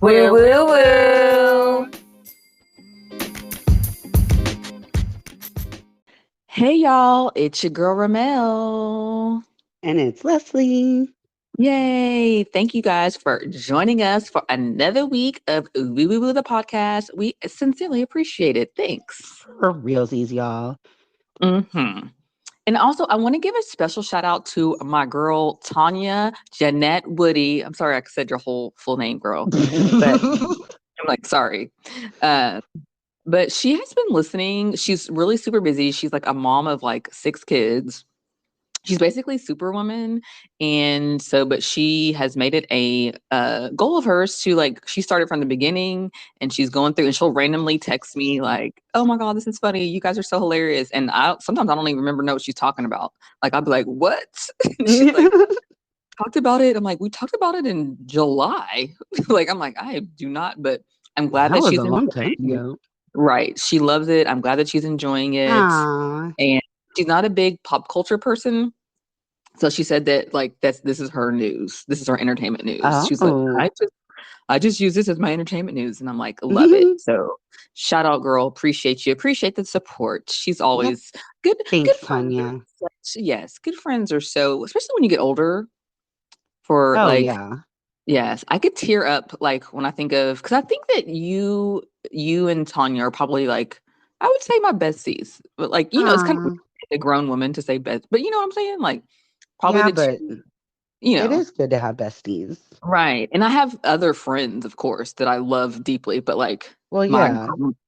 Woo woo woo. Hey y'all, it's your girl Ramelle. And it's Leslie. Yay. Thank you guys for joining us for another week of Woo Woo Woo the podcast. We sincerely appreciate it. Thanks. For realsies, y'all. Mm-hmm. And also, I want to give a special shout out to my girl Tonja Jeanette Woody. I'm sorry I said your whole full name, girl, but I'm like, sorry. Uh, But she has been listening. She's really super busy. She's like a mom of like 6 kids. She's basically Superwoman. And so, but she has made it a goal of hers to like, she started from the beginning and she's going through and she'll randomly text me like, oh my God, this is funny. You guys are so hilarious. And sometimes I don't even remember know what she's talking about. Like, I'll be like, what? And she's like, talked about it. I'm like, we talked about it in July. Like, I'm like, I do not, but I'm glad That that was she's a long enjoying time it. ago. Right. She loves it. I'm glad that she's enjoying it. Aww. And she's not a big pop culture person. So she said that like this is her news. This is her entertainment news. She's like, Oh. I just use this as my entertainment news. And I'm like, love it. So shout out, girl. Appreciate you. Appreciate the support. She's Yep. always good. Thanks, Good friends. Tanya. Yes, good friends are so, especially when you get older. For Oh, like, yeah. yes, I could tear up like when I think of because I think that you and Tonja are probably like I would say my besties, but like it's kind of Aww. weird a grown woman to say best, but you know what I'm saying? Like probably Yeah, the but two, it is good to have besties. right. And I have other friends, of course, that I love deeply, but like Well, my yeah.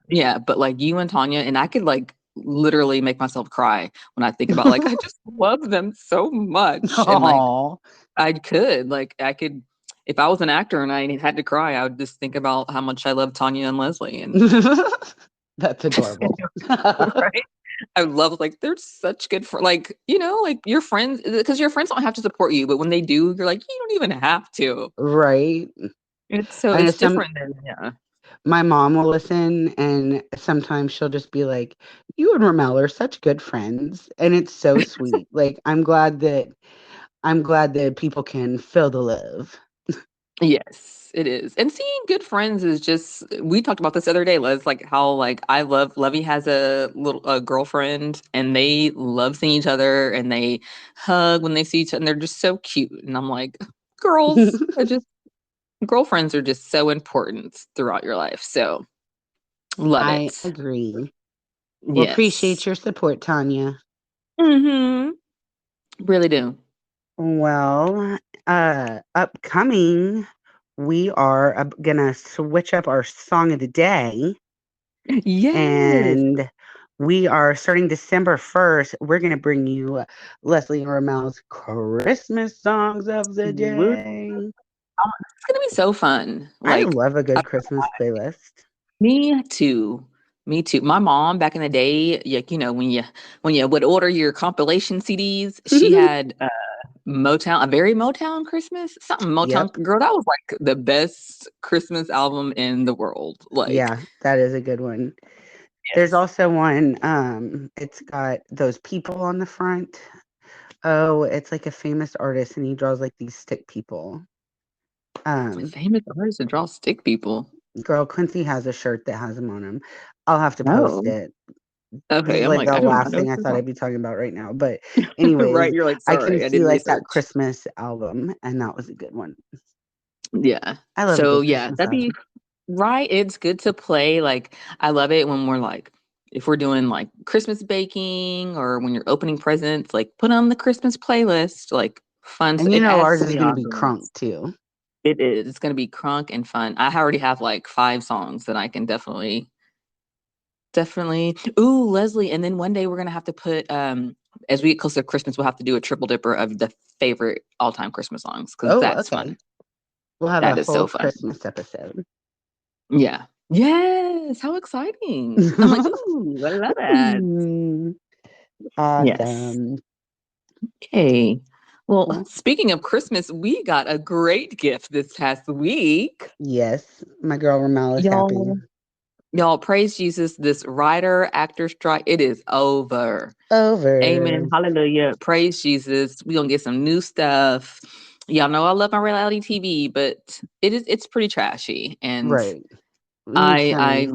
yeah, but like you and Tonja, and I could like literally make myself cry when I think about like I just love them so much, and like Oh. I could, like, I could, if I was an actor and I had to cry, I would just think about how much I love Tonja and Leslie, and That's adorable. right, I love like they're such good for like like your friends because your friends don't have to support you, but when they do, you're like you don't even have to. Right. I know It's different than my mom will listen, and sometimes she'll just be like, you and Ramel are such good friends. And it's so sweet. Like, I'm glad that people can feel the love. Yes, it is. And seeing good friends is just we talked about this the other day, Les, like how like I love Levy has a girlfriend and they love seeing each other and they hug when they see each other and they're just so cute. And I'm like, girls are just girlfriends are just so important throughout your life. So love I it. agree. Well, Yes. appreciate your support, Tanya. Mm-hmm. Really do. Well, upcoming, we are gonna switch up our song of the day, Yes. and we are starting December 1st. We're gonna bring you Leslie and Ramel's Christmas songs of the Woo. day. It's gonna be so fun. I Like love a good Christmas playlist. me too. Me too. My mom back in the day, like when you would order your compilation CDs, she had Motown, a very Motown Christmas, something Motown. Yep. Girl, that was like the best Christmas album in the world. Like, Yeah, that is a good one. There's yes, also one, it's got those people on the front. Oh, it's like a famous artist and he draws like these stick people. Um, famous artists that draw stick people. Girl, Quincy has a shirt that has them on him. I'll have to post Oh, it. This okay. is I'm like like, the I don't last know thing what I you're thought I'd talking be talking about right now. But about. Right. anyways, You're like, I can sorry, I see did like that research. Christmas album, and that was a good one. Yeah. I love a So good yeah, Christmas that'd be album. right. It's good to play. Like, I love it when we're like, if we're doing like Christmas baking or when you're opening presents, like put on the Christmas playlist, like fun. And It adds ours to is the going to be crunk ambiance. too. It is. It's going to be crunk and fun. I already have like 5 songs that I can definitely. Ooh, Leslie. And then one day we're going to have to put, as we get closer to Christmas, we'll have to do a triple dipper of the favorite all time Christmas songs because Oh, that's okay. fun. We'll have a That is whole so fun. Christmas episode. Yeah. Yes. How exciting. I'm like, ooh, I love that. Mm, Yes. awesome. Okay. Well, Well, speaking of Christmas, we got a great gift this past week. yes, my girl Ramel is happy. Y'all, y'all praise Jesus. This writer actor strike, it is over. Over. Amen. Hallelujah. Praise Jesus. We're gonna get some new stuff. y'all know I love my reality TV, but it's pretty trashy, and Right. We need I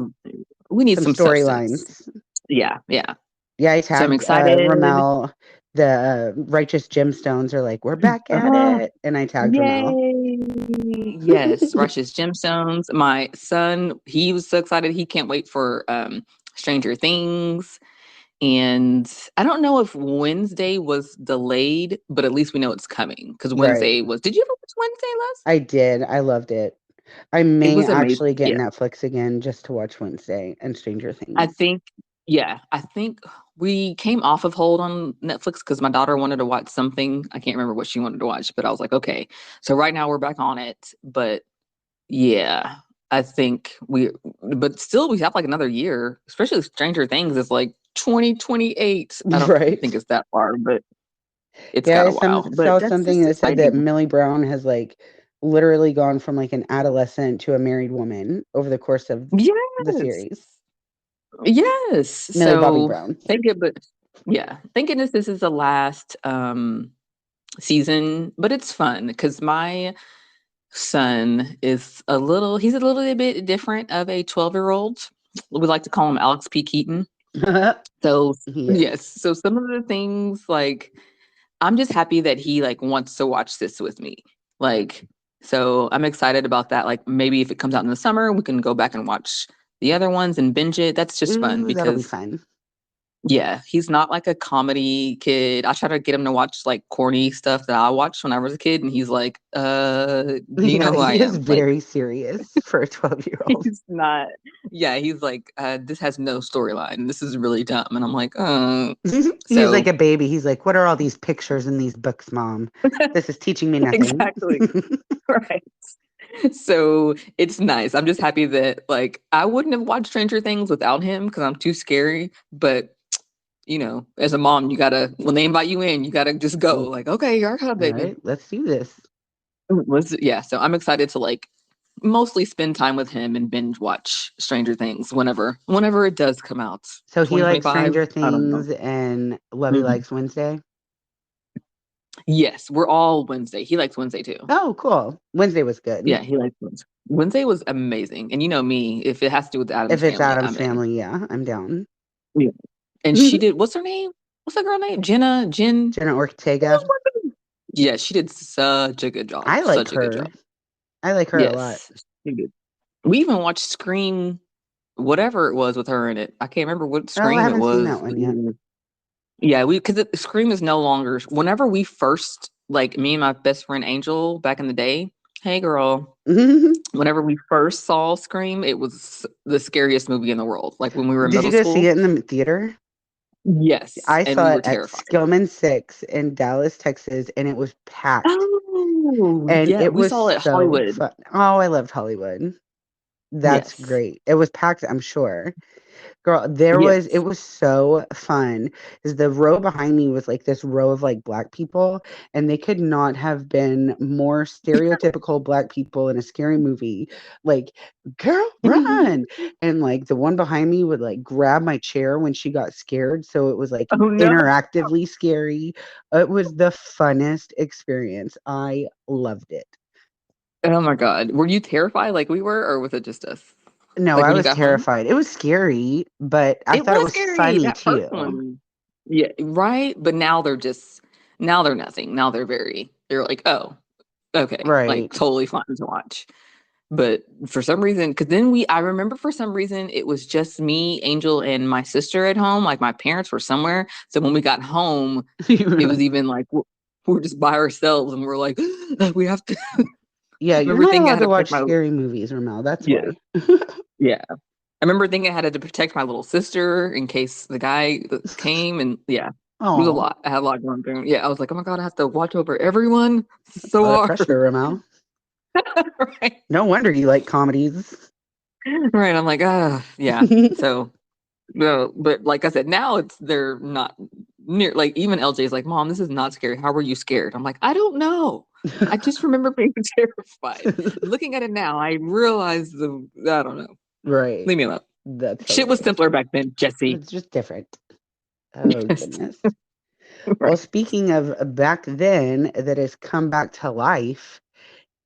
we need some some substance. storylines. Yeah, yeah. Yeah, I So I'm tagged excited. Ramelle. The Righteous Gemstones are like, we're back at Oh, it. And I tagged Ramelle. yay! Yes, Rush's Gemstones. My son, he was so excited. He can't wait for Stranger Things. And I don't know if Wednesday was delayed, but at least we know it's coming because Right. Wednesday was. Did you ever watch Wednesday, Les? I did. I loved it. I It may was amazing. actually get Yeah, Netflix again just to watch Wednesday and Stranger I Things. think. Yeah, I think we came off of hold on Netflix because my daughter wanted to watch something. I can't remember what she wanted to watch, but I was like, okay. So right now we're back on it. But yeah, I think but still we have like another year, especially Stranger Things is like 2028. I don't think Right. it's that far, but it's Yeah, got I a while. But saw that's something just that said that exciting. Millie Brown has like literally gone from like an adolescent to a married woman over the course of the Yes. series. Yes. Millie Bobby So Brown. thank you, but yeah, thank goodness this is the last season, but it's fun because my son is he's a little bit different of a 12-year-old. We like to call him Alex P. Keaton. So He is. yes, so some of the things like I'm just happy that he like wants to watch this with me. Like, so I'm excited about that. Like maybe if it comes out in the summer, we can go back and watch the other ones and binge it. That's just fun Ooh, that'll be because fun. yeah, he's not like a comedy kid. I try to get him to watch like corny stuff that I watched when I was a kid, and he's like, do you know Yeah, who I he is am? Like very serious for a 12-year-old. he's not, yeah, he's like, this has no storyline. This is really dumb. And I'm like, oh. He's like So a baby. He's like, what are all these pictures in these books, Mom? This is teaching me nothing. exactly. Right. So it's nice. I'm just happy that like I wouldn't have watched Stranger Things without him because I'm too scary. But as a mom, you gotta when they invite you in, you gotta just go. All Like, okay, you're our baby. right, let's do this. Yeah. So I'm excited to like mostly spend time with him and binge watch Stranger Things whenever it does come out. So he likes 2025. Stranger I don't know. Things and Lovey Mhm. likes Wednesday. Yes, we're all Wednesday. He likes Wednesday too. Oh, cool. Wednesday was good. Yeah, he likes Wednesday. Wednesday was amazing. And you know me, if it has to do with the If Adams it's family, Adam's I'm in. family, yeah, I'm down. Yeah. And she did, what's her name? What's that girl name? Jen? Jenna What Ortega. was her name? Yeah, she did such a good job. I like Such a good her. job. I like her a lot. Yes. She did. We even watched Scream, whatever it was with her in it. I can't remember what Oh, I Scream it haven't seen that was. one yet. Yeah, because Scream is no longer, whenever we first, like me and my best friend Angel back in the day, hey girl, whenever we first saw Scream, it was the scariest movie in the world. Like when we were in Did you middle go see school. it in the theater? Yes. I And saw we it were at terrified. Skillman 6 in Dallas, Texas, and it was packed. Oh, And yeah. it We was saw it at so Hollywood. fun. Oh, I loved Hollywood. That's Yes. great. It was packed, I'm sure. Girl, it Yes. was so fun. Is the row behind me was like this row of like black people, and they could not have been more stereotypical black people in a scary movie. Like, girl, run. And like the one behind me would like grab my chair when she got scared. So it was like Oh no. interactively scary. It was the funnest experience. I loved it. Oh my God. Were you terrified like we were, or was it just us? No, Like I when you was got home? terrified. It was scary, but I It thought it was was scary, funny that first too. one. Yeah, right. But now they're nothing. Now they're like, oh, okay, like Right. totally fun to watch. But for some reason, because I remember for some reason it was just me, Angel, and my sister at home. Like my parents were somewhere. So when we got home, You were it was like, even like we're just by ourselves and we're like, we have to. I yeah, you're remember not thinking I allowed had to to protect watch my, scary movies, Ramel. That's yeah, why. yeah. I remember thinking I had to protect my little sister in case the guy came, and yeah, it was a Oh, lot. I had a lot going through. Yeah, I was like, oh my God, I have to watch over everyone. that's a So lot of hard. pressure, Ramel. Right. No wonder you like comedies. Right. I'm like, yeah. So no, but like I said, now they're not near like even LJ's like, Mom, this is not scary. How were you scared? I'm like, I don't know. I just remember being terrified. Looking at it now, I realize I don't know. Right. Leave me alone. That's Shit was hilarious. simpler back then, Jesse. It's just different. Oh, Yes. goodness. Well, Right. speaking of back then that has come back to life,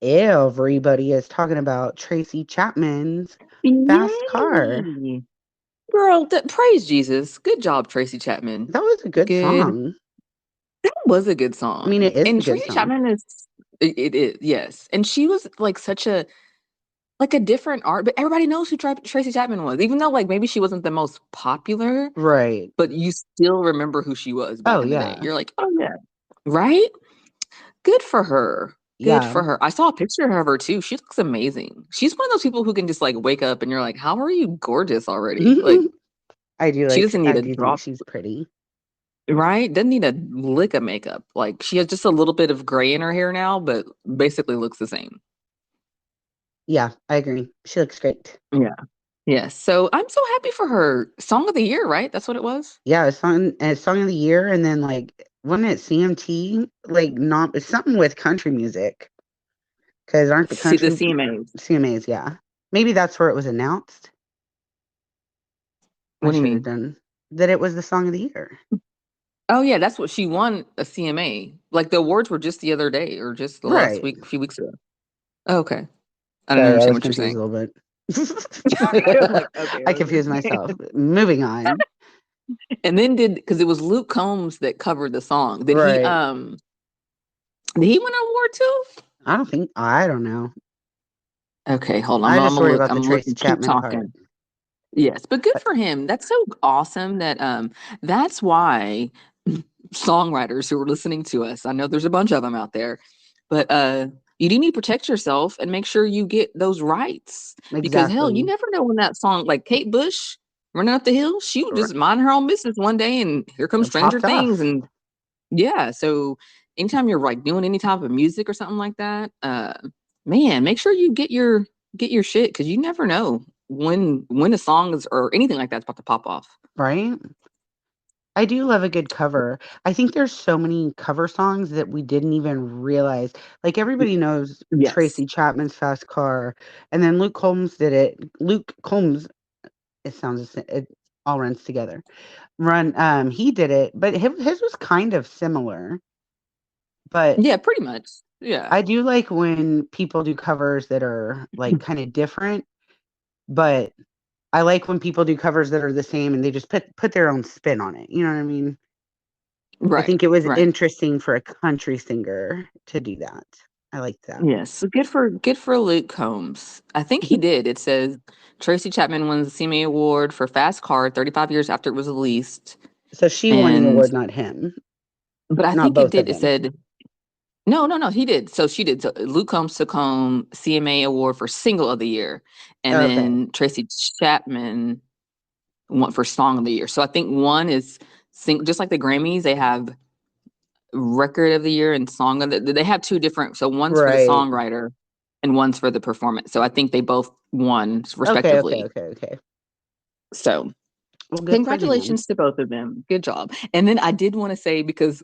everybody is talking about Tracy Chapman's Fast Car. Yay. Girl, praise Jesus. Good job, Tracy Chapman. That was a good Good. song. That was a good I mean, song. it is a And good Tracy song. Chapman is it is, yes. And she was like such a like a different art, but everybody knows who Tracy Chapman was, even though like maybe she wasn't the most popular, Right. but you still remember who she was back Oh, in the day. yeah. You're like, oh yeah, right? Good for her. Good Yeah. for her. I saw a picture of her too. She looks amazing. She's one of those people who can just like wake up and you're like, how are you gorgeous already? Like she doesn't need I a do think drop, she's pretty. right? Doesn't need a lick of makeup. Like she has just a little bit of gray in her hair now, but basically looks the same. Yeah, I agree. She looks great. Yeah. Yes. So I'm so happy for her. Song of the year, right? That's what it was. Yeah, a song of the year, and then like wasn't it CMT? Like not it's something with country music. Because aren't the See the country CMAs. CMAs? Yeah, maybe that's where it was announced. I What do you should have mean? done that. It was the song of the year. Oh yeah, that's what she won a CMA. Like the awards were just the other day or just the last Right. week, a few weeks ago. Oh, okay. I don't Sorry, I understand was what you're confused saying. a little bit. I'm like, okay, I confused okay. myself. Moving on. And then because it was Luke Combs that covered the song. Right. Did he win an award too? I don't know. Okay, hold on. I I'm just gonna worry look. about the I'm Tracy looking. Keep Chapman part. talking. Yes, but good for him. That's so awesome that that's why songwriters who are listening to us, I know there's a bunch of them out there, but you do need to protect yourself and make sure you get those rights because hell, you Exactly. never know when that song like Kate Bush running up the hill, she would R- just mind her own business one day and here comes Stranger Popped Things off. and yeah, so anytime you're like doing any type of music or something like that, man, make sure you get your shit because you never know when a song is or anything like that's about to pop off. Right. I do love a good cover. I think there's so many cover songs that we didn't even realize. Like everybody knows Yes. Tracy Chapman's Fast Car, and then Luke Combs did it. Luke Combs, it sounds it all runs together. He did it, but his was kind of similar. But Yeah, pretty much. Yeah. I do like when people do covers that are like kind of different, but I like when people do covers that are the same and they just put their own spin on it. You know what I mean? I Right. think it was Right. interesting for a country singer to do that. I like that. Yes. So good for Luke Combs. I think he Mhm. did. It says Tracy Chapman wins the CMA Award for Fast Car 35 years after it was released. So she won the And award, not him, but I not think it both did. of It them. said no, he did. So she did. So Luke Combs took home CMA Award for Single of the Year. And Okay. then Tracy Chapman won for Song of the Year. So I think one is just like the Grammys, they have Record of the Year and Song of the they have two different. So one's for the Right. songwriter and one's for the performance. So I think they both won Okay. Okay. respectively. Okay. Okay. So Well, good for them. congratulations to both of them. Good job. And then I did want to say because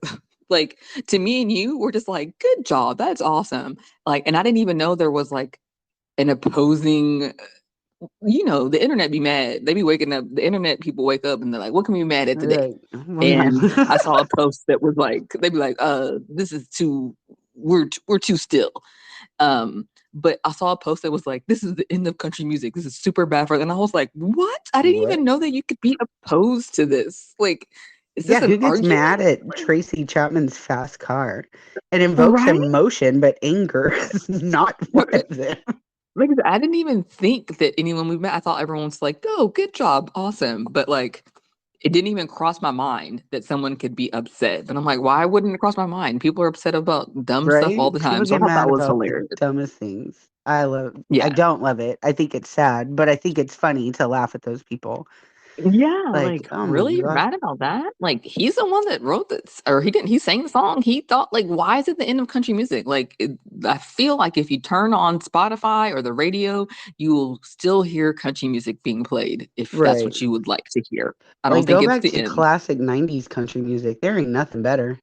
like to me and you, we're just like, good job. That's awesome. Like, and I didn't even know there was like an opposing, the internet be mad. They be waking up, the internet people wake up and they're like, what can we be mad at today? Right. Well, yeah. And I saw a post that was like, they'd be like, this is too, we're too still. But I saw a post that was like, this is the end of country music. This is super bad for it. And I was like, what? I didn't even Right. know that you could be opposed to this. Like, is this Yeah. an Who gets argument? mad at Tracy Chapman's Fast Car? It invokes Right? emotion, but anger is not one of them. Like, I didn't even think that anyone we met, I thought everyone's like, oh, good job. Awesome. But like, it didn't even cross my mind that someone could be upset. And I'm like, why wouldn't it cross my mind? People are upset about dumb stuff Right? all the time. People So I get thought that mad was about the hilarious. dumbest things. I Yeah. don't love it. I think it's sad, but I think it's funny to laugh at those people. Yeah, Like, like oh my really, you're God. mad about that? Like he's the one that wrote this, or he didn't. He sang the song. He thought like, why is it the end of country music? Like, I feel like if you turn on Spotify or the radio, you will still hear country music being played if that's Right. what you would like to hear. I don't Like think go it's back the to end, classic 90s country music. There ain't nothing better.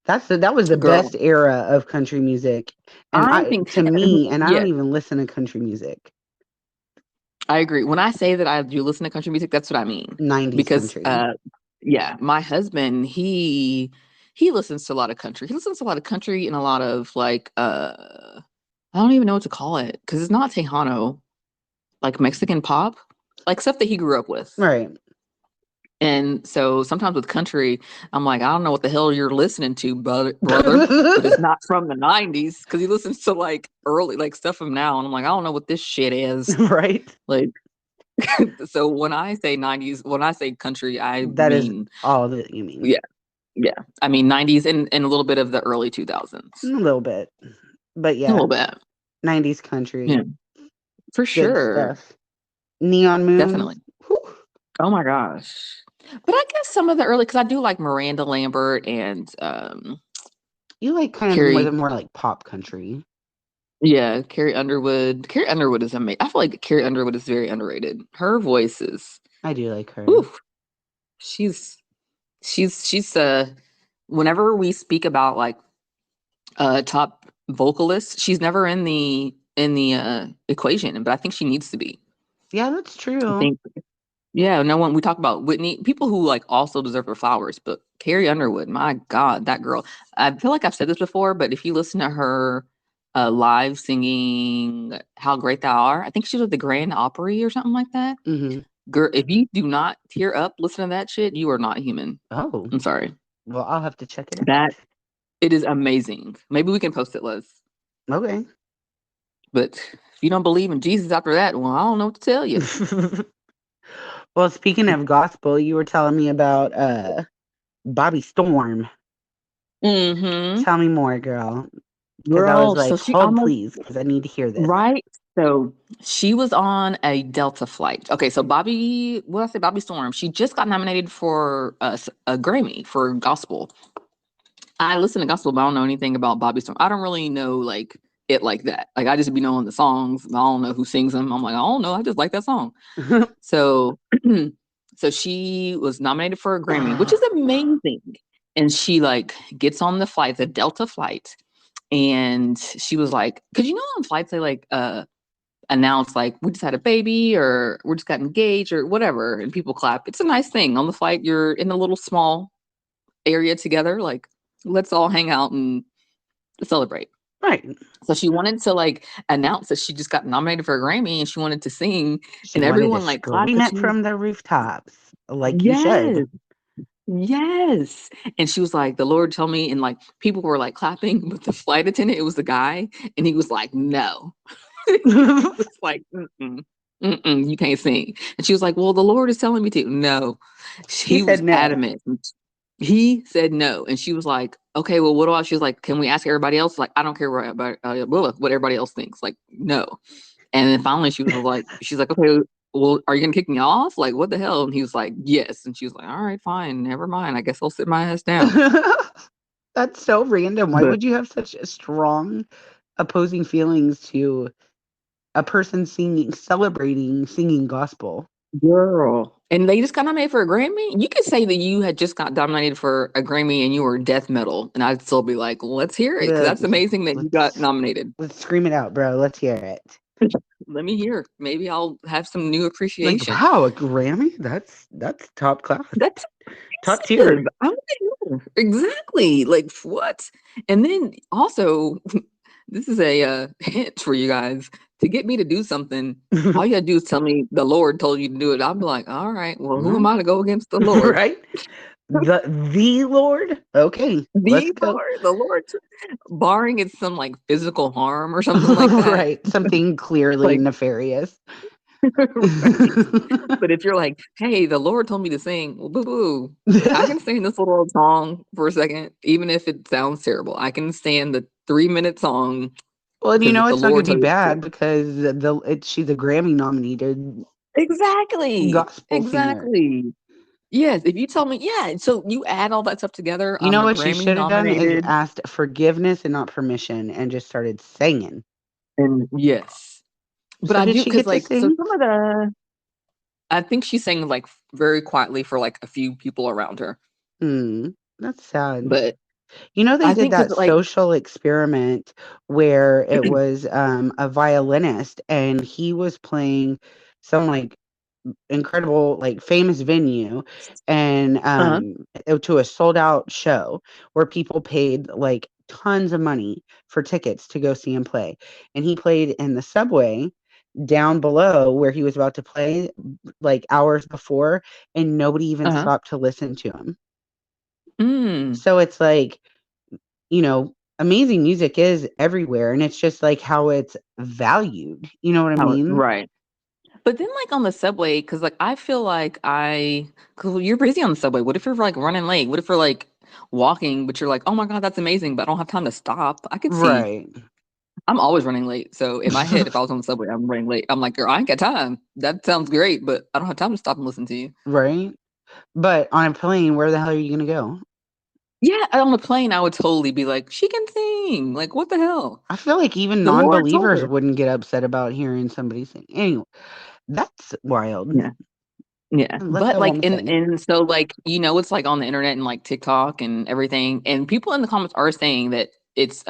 That was the girl. best era of country music. And I I think, to me, and I yeah, don't even listen to country music. I agree. When I say that I do listen to country music, that's what I mean 90s because country. yeah, my husband, he listens to a lot of country. He listens to a lot of country and a lot of like I don't even know what to call it because it's not Tejano, like Mexican pop, like stuff that he grew up with. Right. And so sometimes with country, I'm like, I don't know what the hell you're listening to, brother, but it's not from the 90s because he listens to like early, like stuff from now. And I'm like, I don't know what this shit is. Right. Like, so when I say 90s, when I say country, I That is mean, all that you mean. yeah, yeah. I mean, 90s and a little bit of the early 2000s. A little bit. But A yeah, little bit. 90s country. Yeah, for Good sure. stuff. Neon Definitely. Moons. Whew. Oh my gosh. But I guess some of the early, because I do like Miranda Lambert and You like kind of more Carrie. than more like pop country. Yeah, Carrie Underwood. Carrie Underwood is amazing. I feel like Carrie Underwood is very underrated. Her voice is, I do like her. oof, she's she's whenever we speak about like top vocalists, she's never in the equation, but I think she needs to be. Yeah, that's I true. think yeah, no one we talk about Whitney, people who like also deserve their flowers, but Carrie Underwood, my God, that girl. I feel like I've said this before, but if you listen to her live singing How Great Thou Art, I think she was at the Grand Opry or something like that. Mm-hmm. Girl, if you do not tear up listening to that shit, you are not human. Oh, I'm sorry. well, I'll have to check it out. That it is amazing. Maybe we can post it, Liz. Okay. But if you don't believe in Jesus after that, well, I don't know what to tell you. Well, speaking of gospel, you were telling me about Bobbi Storm. Mm-hmm. Tell me more, girl. Because I was Girl, so like, she hold almost please, because I need to hear this. right. So she was on a Delta flight. Okay, so Bobby, what did I say? Bobby Storm. She just got nominated for a Grammy for gospel. I listen to gospel, but I don't know anything about Bobby Storm. I don't really know like it like that. Like I just be knowing the songs. I don't know who sings them. I'm like, I don't know. I just like that song. So, so she was nominated for a Grammy, which is amazing. And she like gets on the flight, the Delta flight, and she was like, because you know on flights they like announce like we just had a baby or we just got engaged or whatever, and people clap. It's a nice thing on the flight. You're in a little small area together, like let's all hang out and celebrate. Right. So she wanted to like announce that she just got nominated for a Grammy and she wanted to sing, She and wanted to everyone like clapped scream because it she was from the rooftops, like you yes, should. yes. And she was like, the Lord told me, and like people were like clapping, but the flight attendant, it was the guy, and he was like, no. He was like, mm-mm, mm-mm, you can't sing. And she was like, well, the Lord is telling me to. No. He He said was no. adamant. He said no. And she was like, okay, well, what do I? She was like, can we ask everybody else? Like, I don't care what everybody else thinks. Like, no. And then finally she was like, she's like, okay, well, are you gonna kick me off? Like, what the hell? And he was like, yes. And she was like, all right, fine, never mind. I guess I'll sit my ass down. That's so random. Why But would you have such strong opposing feelings to a person singing, celebrating, singing gospel? girl, and they just got nominated for a Grammy. You could say that you had just got nominated for a Grammy and you were death metal, and I'd still be like, let's hear it because But that's amazing that you got let's nominated. let's scream it out, bro. Let's hear it. Let me hear. Maybe I'll have some new Like, appreciation. wow, a Grammy? That's top class. That's Top massive. tier. I want to know exactly like what. And then also, this is a hint for you guys to get me to do something. All you gotta do is tell me the Lord told you to do it. I'll be like, all right, well, who am I to go against the Lord? Right? The Lord? Okay, let's The go. Lord, the Lord, barring it's some like physical harm or something like that. Right. Something clearly Like, nefarious. right. But if you're like, hey, the Lord told me to sing, well, boo boo, I can sing this little song for a second, even if it sounds terrible. I can stand the 3-minute song Well, and you because know the it's not gonna Lord be told you to. bad because she's a Grammy nominated Exactly. gospel singer. Exactly. Yes. If you tell me, yeah. So you add all that stuff together. You I'm know a what she Grammy should have done is nominated. asked forgiveness and not permission and just started singing. And yes. But So I did do she because get to like so sing? some of the I think she sang like very quietly for like a few people around her. Hmm. That's sad. But You know, they I did think because that like social experiment where it was a violinist and he was playing some like incredible, like famous venue, and Uh-huh. to a sold out show where people paid like tons of money for tickets to go see him play. And he played in the subway down below where he was about to play like hours before, and nobody even Uh-huh. stopped to listen to him. Mm. So it's like, amazing music is everywhere, and it's just like how it's valued. You know what I mean? Right. But then, like on the subway, because like I feel like because you're busy on the subway. What if you're like running late? What if you're like walking, but you're like, oh my God, that's amazing, but I don't have time to stop? I could see. Right. I'm always running late. So in my head, if I was on the subway, I'm running late. I'm like, girl, I ain't got time. That sounds great, but I don't have time to stop and listen to you. Right. But on a plane, where the hell are you gonna go? Yeah, on the plane, I would totally be like, she can sing. Like, what the hell? I feel like even The Lord told non-believers her. wouldn't get upset about hearing somebody sing. Anyway, that's wild. Yeah. Yeah. Let But that like woman and sing. and so like, it's like on the internet and like TikTok and everything. And people in the comments are saying that it's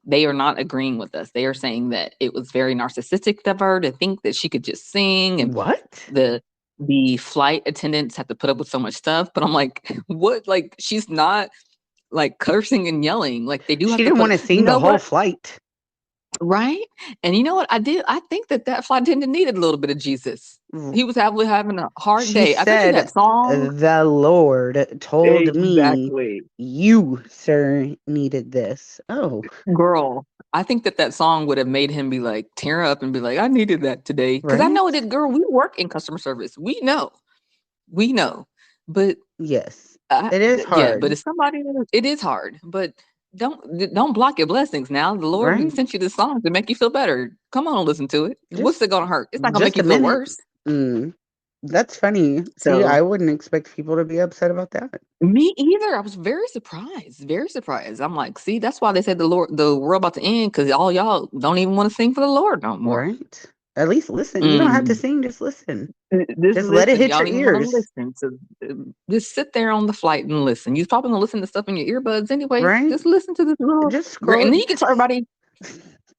they are not agreeing with us. They are saying that it was very narcissistic of her to think that she could just sing, and What? the flight attendants have to put up with so much stuff. But I'm like, what? Like, she's not like cursing and yelling. Like, they do have She to didn't want put, to sing the whole what? flight. Right? And you know what? I think that flight attendant needed a little bit of Jesus. He was having a hard She day. I bet you said, that song. "The Lord told me Exactly. you, sir, needed this." Oh, Girl, I think that song would have made him be like, tear up and be like, I needed that today. Because I know it right? did, girl. We work in customer service. We know. We know. But Yes. It is yeah, but hard, it's somebody, it is hard. But don't block your blessings now. The Lord right? sent you this song to make you feel better. Come on, listen to it. What's Just it gonna hurt? It's not gonna make just you a feel minute. worse. Mm, that's funny. See, So I wouldn't expect people to be upset about that. me either. I was very surprised. Very surprised. I'm like, see, that's why they said the world about to end, because all y'all don't even want to sing for the Lord no more. Right? At least listen. You don't have to Mm. sing, just listen. Just Just let it listen. hit Y'all your don't even want to ears, listen. So just sit there on the flight and listen. You're probably gonna listen to stuff in your earbuds anyway. right? Just listen to this little Just great, scroll and then it. you can tell everybody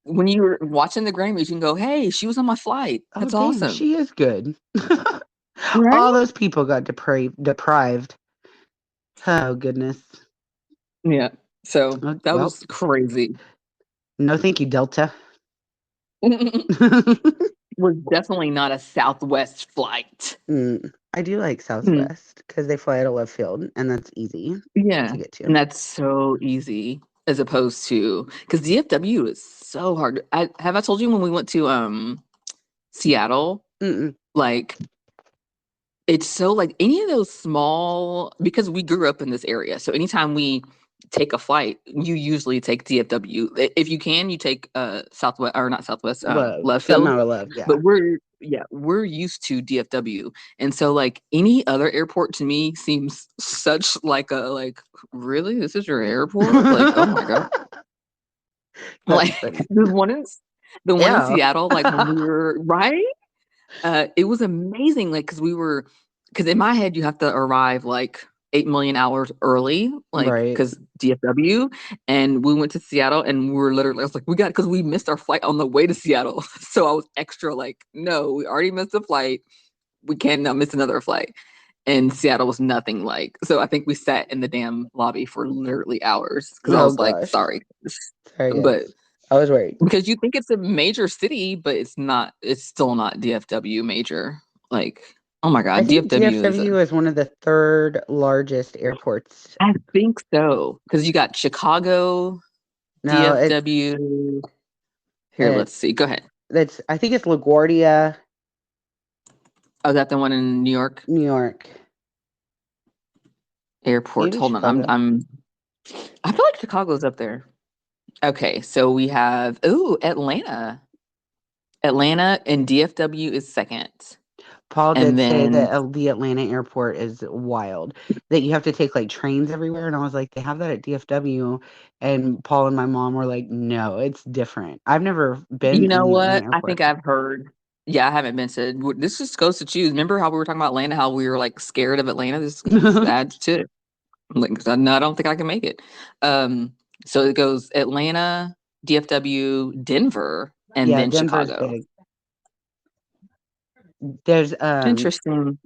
when you were watching the Grammys, you can go, "Hey, she was on my flight. Oh, That's dang, awesome." she is good. All Right? those people got deprived. Oh, goodness. Yeah. So that Well, was crazy. no, thank you, Delta. Was definitely not a Southwest flight. I do like Hmm. Southwest because they fly out of left field, and that's easy Yeah, to get to. and that's so easy as opposed to, because DFW is so hard. I told you when we went to Seattle, Mm-mm. like it's so like any of those small, because we grew up in this area. So anytime we take a flight, you usually take DFW. If you can, you take Southwest, or not Southwest, Love. left Something field. out of love, yeah. But we're used to DFW. And so like any other airport to me seems such like really, this is your airport? Like, oh my God. That's Like funny. the one in Yeah. Seattle, like when we were right, it was amazing. Like, because in my head you have to arrive like 8 million hours early, like Right. because DFW. And we went to Seattle, and we were literally, I was like, because we missed our flight on the way to Seattle. So I was extra like, no, we already missed the flight. We cannot miss another flight. And Seattle was nothing like. So I think we sat in the damn lobby for literally hours because I Oh was like, gosh. sorry. Sorry, But guys. I was worried. because you think it's a major city, but it's not. It's still not DFW major. Like, oh my I God, think DFW is. DFW is one of the third largest airports. I think so, because you got Chicago, No, DFW. Here, uh, let's see. Go ahead. I think it's LaGuardia, Oh, that the one in New York New York. airports. Maybe Hold on, I'm. Chicago. I'm. I feel like Chicago's up there. Okay, so we have Atlanta. Atlanta and DFW is second, Paul and did say then that the Atlanta airport is wild, that you have to take like trains everywhere. And I was like, they have that at DFW. And Paul and my mom were like, no, it's different. I've never been you in know the Atlanta what? I airport. think I've heard. Yeah, I haven't been to. This just goes to choose. Remember how we were talking about Atlanta? How we were like scared of Atlanta. This adds to it. I'm like, no, I don't think I can make it. Um, so it goes Atlanta, DFW, Denver, and Yeah, then Denver's Chicago. big. There's Interesting.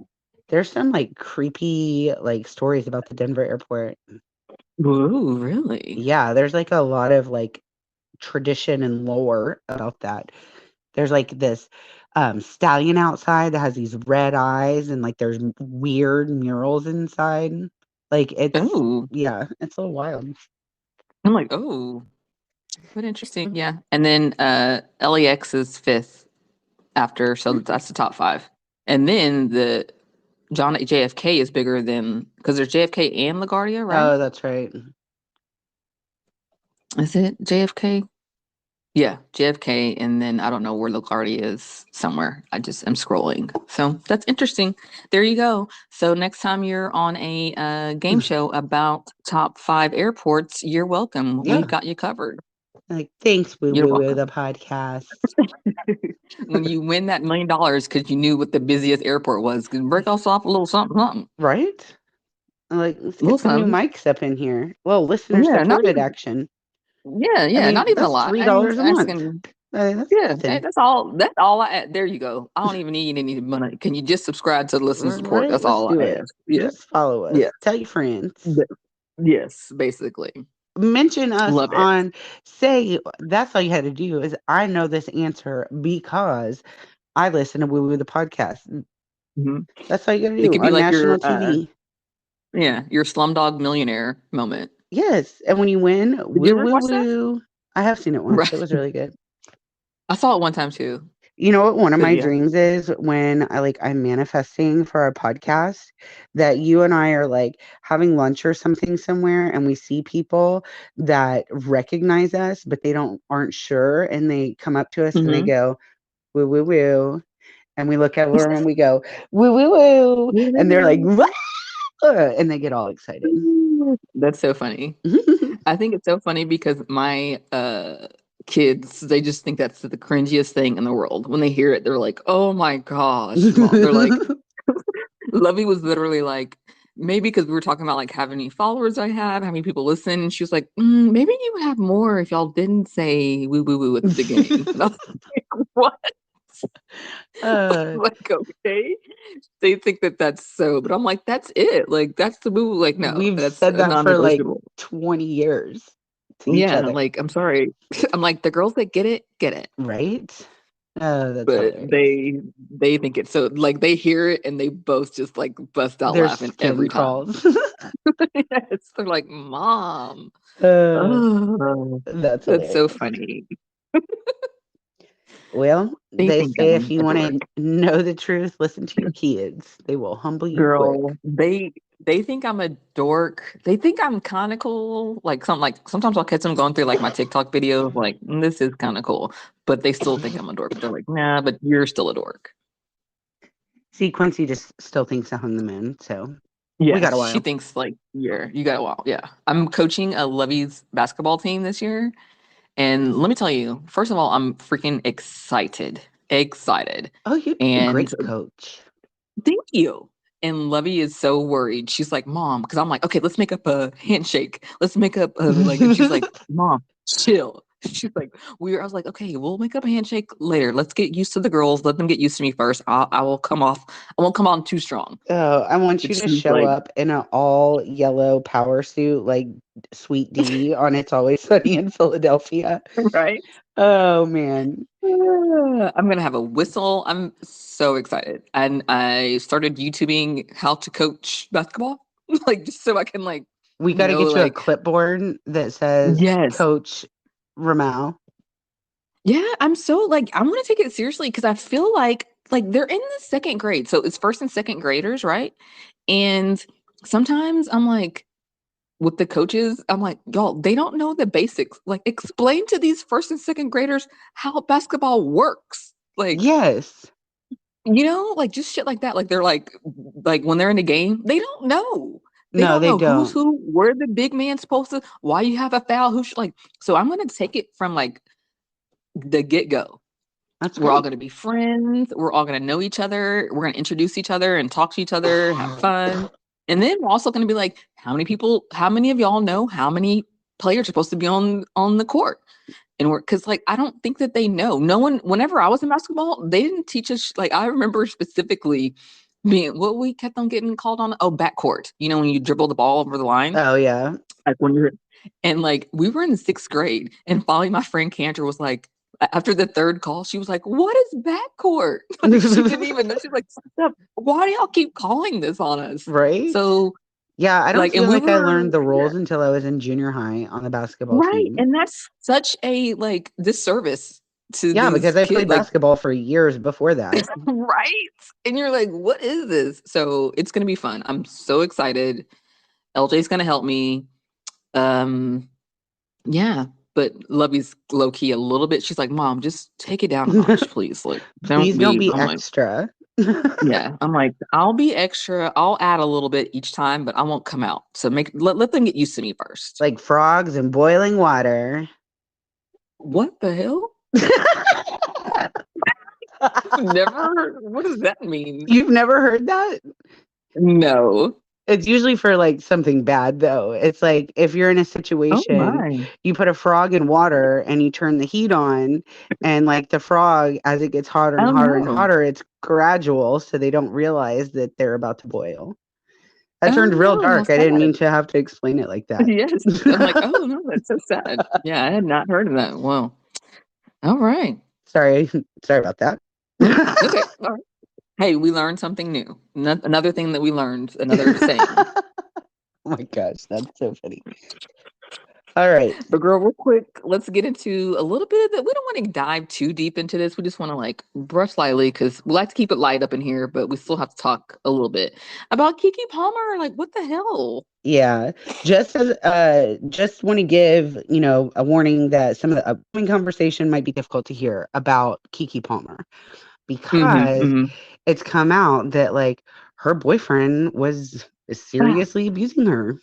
there's some like creepy like stories about the Denver airport. Ooh, really? Yeah, there's like a lot of like tradition and lore about that. There's like this stallion outside that has these red eyes and like there's weird murals inside. Like it's Oh, yeah, it's a little wild. I'm like, oh, but interesting. Yeah. And then LAX is fifth after, so that's the top five. And then the John JFK is bigger than because there's JFK and LaGuardia, right? Oh, that's right. Is it JFK? Yeah, JFK, and then I don't know where LaGuardia is somewhere. I just am scrolling. So that's interesting. There you go. So next time you're on a game show about top five airports, you're welcome. We've Yeah. got you covered. Like thanks, Woo You're Woo Woo, welcome. the podcast. When you win that $1 million because you knew what the busiest airport was, can break us off a little something, something, Right? Like, let's a little get some new something. mics up in here. Well, listener Yeah, not supported even. action. Yeah, I yeah, not mean, even a that's lot. I ain't $3 a month. asking. That's Yeah, hey, nothing. that's all. That's all I. There you go. I don't even need any money. Can you just subscribe to the listen support? Right? That's Let's all do I it. ask. Yeah, Just follow us. yeah, Tell your friends. th- yes, basically. Mention us Love it. on, say, that's all you had to do is I know this answer because I listen to Woo Woo the podcast. Hmm. That's all you got to It do could be on like national your, TV. yeah, your Slumdog Millionaire moment. Yes. And when you win, Did you woo, ever woo, watch that? woo. I have seen it once. Right. It was really good. I saw it one time too. You know what one of But my yeah. dreams is when I'm manifesting for our podcast that you and I are like having lunch or something somewhere and we see people that recognize us but they don't aren't sure and they come up to us and they Hmm. go woo woo woo and we look at them and we go woo woo woo and they're like "What?" And they get all excited. That's so funny. I think it's so funny because my kids, they just think that's the cringiest thing in the world. When they hear it, they're like, "Oh my gosh, mom." They're like, Lovey was literally like, maybe because we were talking about like how many followers I have, how many people listen. And she was like, maybe you would have more if y'all didn't say woo woo woo at the beginning. And I was like, what? uh, Like, okay. They think that that's so, but I'm like, that's it. Like, that's the move. Like, no, we've that's said a that for like non-negotiable. 20 years to each Yeah, other, like, I'm sorry. I'm like, the girls that get it. right? Oh, that's But hilarious. they think it's so like they hear it and they both just like bust out Their laughing skin every time. crawls. Yes, they're like, Mom. uh, Oh, that's that's so hilarious. funny. Well, They they think say if I'm you a want dork. to know the truth, listen to your kids. They will humble you quick. Girl, they think I'm a dork. They think I'm kind of cool. Like sometimes I'll catch them going through like my TikTok videos, like this is kind of cool, but they still think I'm a dork. They're like, nah, but you're still a dork. See, Quincy just still thinks I'm on the moon, so we Yeah, got a she while. thinks like you got a while. Yeah, I'm coaching a Lovey's basketball team this year, and let me tell you, first of all, I'm freaking excited, excited, Oh, you'd be a and great coach. thank you. And Lovey is so worried. She's like, Mom, because I'm like, okay, let's make up a handshake. Let's make up a like, and she's like, Mom, chill. She's like, I was like, okay, we'll make up a handshake later. Let's get used to the girls. Let them get used to me first. I will come off. I won't come on too strong. Oh, I want But you to she's show like, up in an all yellow power suit like Sweet D on It's Always Sunny in Philadelphia. right? Oh man. I'm gonna have a whistle. I'm so excited. And I started YouTubing how to coach basketball. Like just so I can like We got to know get you a like clipboard that says yes. Coach Ramelle. Yeah, I'm so like I want to take it seriously because I feel like they're in the second grade. So it's first and second graders, right? And sometimes I'm like with the coaches, I'm like, y'all, they don't know the basics. Like explain to these first and second graders how basketball works. Like Yes. like just shit like that. Like they're like when they're in the game, they don't know. They No, don't they know who's don't. who, where the big man's supposed to, why you have a foul, who should like. So I'm gonna take it from like the get go. That's We're all great. gonna be friends. We're all gonna know each other. We're gonna introduce each other and talk to each other, have fun. And then we're also gonna be like, how many of y'all know how many players are supposed to be on the court. And we're because like I don't think that they know. No one, whenever I was in basketball, they didn't teach us. Like I remember specifically being what we kept on getting called on. Oh, backcourt. You know, when you dribble the ball over the line. Oh yeah. Like when you're and like we were in sixth grade, and finally my friend Cantor was like, after the third call, she was like, "What is backcourt?" Like she didn't even know. She's like, "Stop. Why do y'all keep calling this on us?" Right? So Yeah, I don't like, feel and we like I were learned the yeah, rules until I was in junior high on the basketball right, team. and that's such a like disservice to Yeah, because these I kids. played Like basketball for years before that. right, and you're like, "What is this?" So it's gonna be fun. I'm so excited. LJ's gonna help me. Um, Yeah, but Lovey's low key a little bit. She's like, "Mom, just take it down a notch, please. Like, don't Please don't be." be I'm like, extra. "Yeah." I'm like, "I'll be extra. I'll add a little bit each time, but I won't come out. So let them get used to me first." Like frogs and boiling water. What the hell? Never. What does that mean? You've never heard that? No. It's usually for like something bad though. It's like if you're in a Oh situation, my. you put a frog in water and you turn the heat on, and like the frog, as it gets hotter and Oh hotter and no. hotter, it's gradual, so they don't realize that they're about to boil. That Oh turned real no. How dark. I didn't sad. mean to have to explain it like that. Yes. I'm like, oh no, that's so sad. Yeah, I had not heard of that. Well, all right. Sorry, sorry about that. Okay. All right. Hey, we learned something new. Another thing that we learned, another saying. Oh my gosh, that's so funny. All right. But girl, real quick, let's get into a little bit of that. We don't want to dive too deep into this. We just want to like brush lightly because we like to keep it light up in here, but we still have to talk a little bit about Keke Palmer. Like, what the hell? Yeah. Just want to give, a warning that some of the upcoming conversation might be difficult to hear about Keke Palmer Mm-hmm, because mm-hmm. it's come out that like her boyfriend was Ah, seriously abusing her.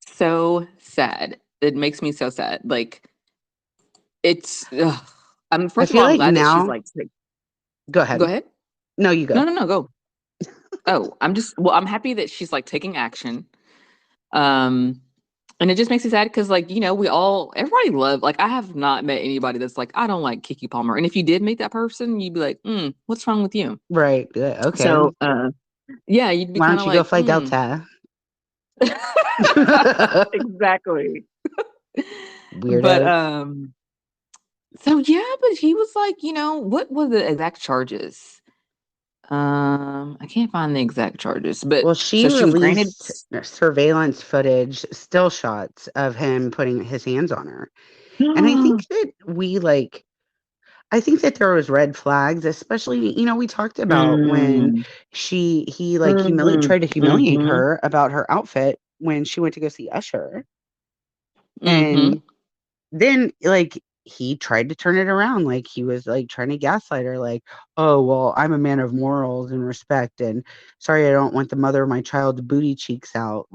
so sad. It makes me so sad. Like, it's. Ugh. I First of feel all, I'm like glad that she's now, like. go Go ahead. ahead. No, you No, go. no, no. Go. Oh, I'm happy that she's like taking action. Um, and it just makes me sad because, like, everybody love. Like, I have not met anybody that's like, I don't like Keke Palmer. And if you did meet that person, you'd be like, what's wrong with you? Right. Good. Okay. So, yeah, you'd be Why kind don't of you go like, fly Delta? exactly. But Weirdo. so yeah, but he was like, what were the exact charges? I can't find the exact charges, but Well, so she she was granted. released surveillance footage, still shots of him putting his hands on her. And I think that I think that there was red flags, especially, we talked about when Mm, he like mm, tried to humiliate mm-hmm, her about her outfit when she went to go see Usher. mm-hmm. And then like he tried to turn it around, like he was like trying to gaslight her, like, oh well, I'm a man of morals and respect, and sorry, I don't want the mother of my child's booty cheeks out.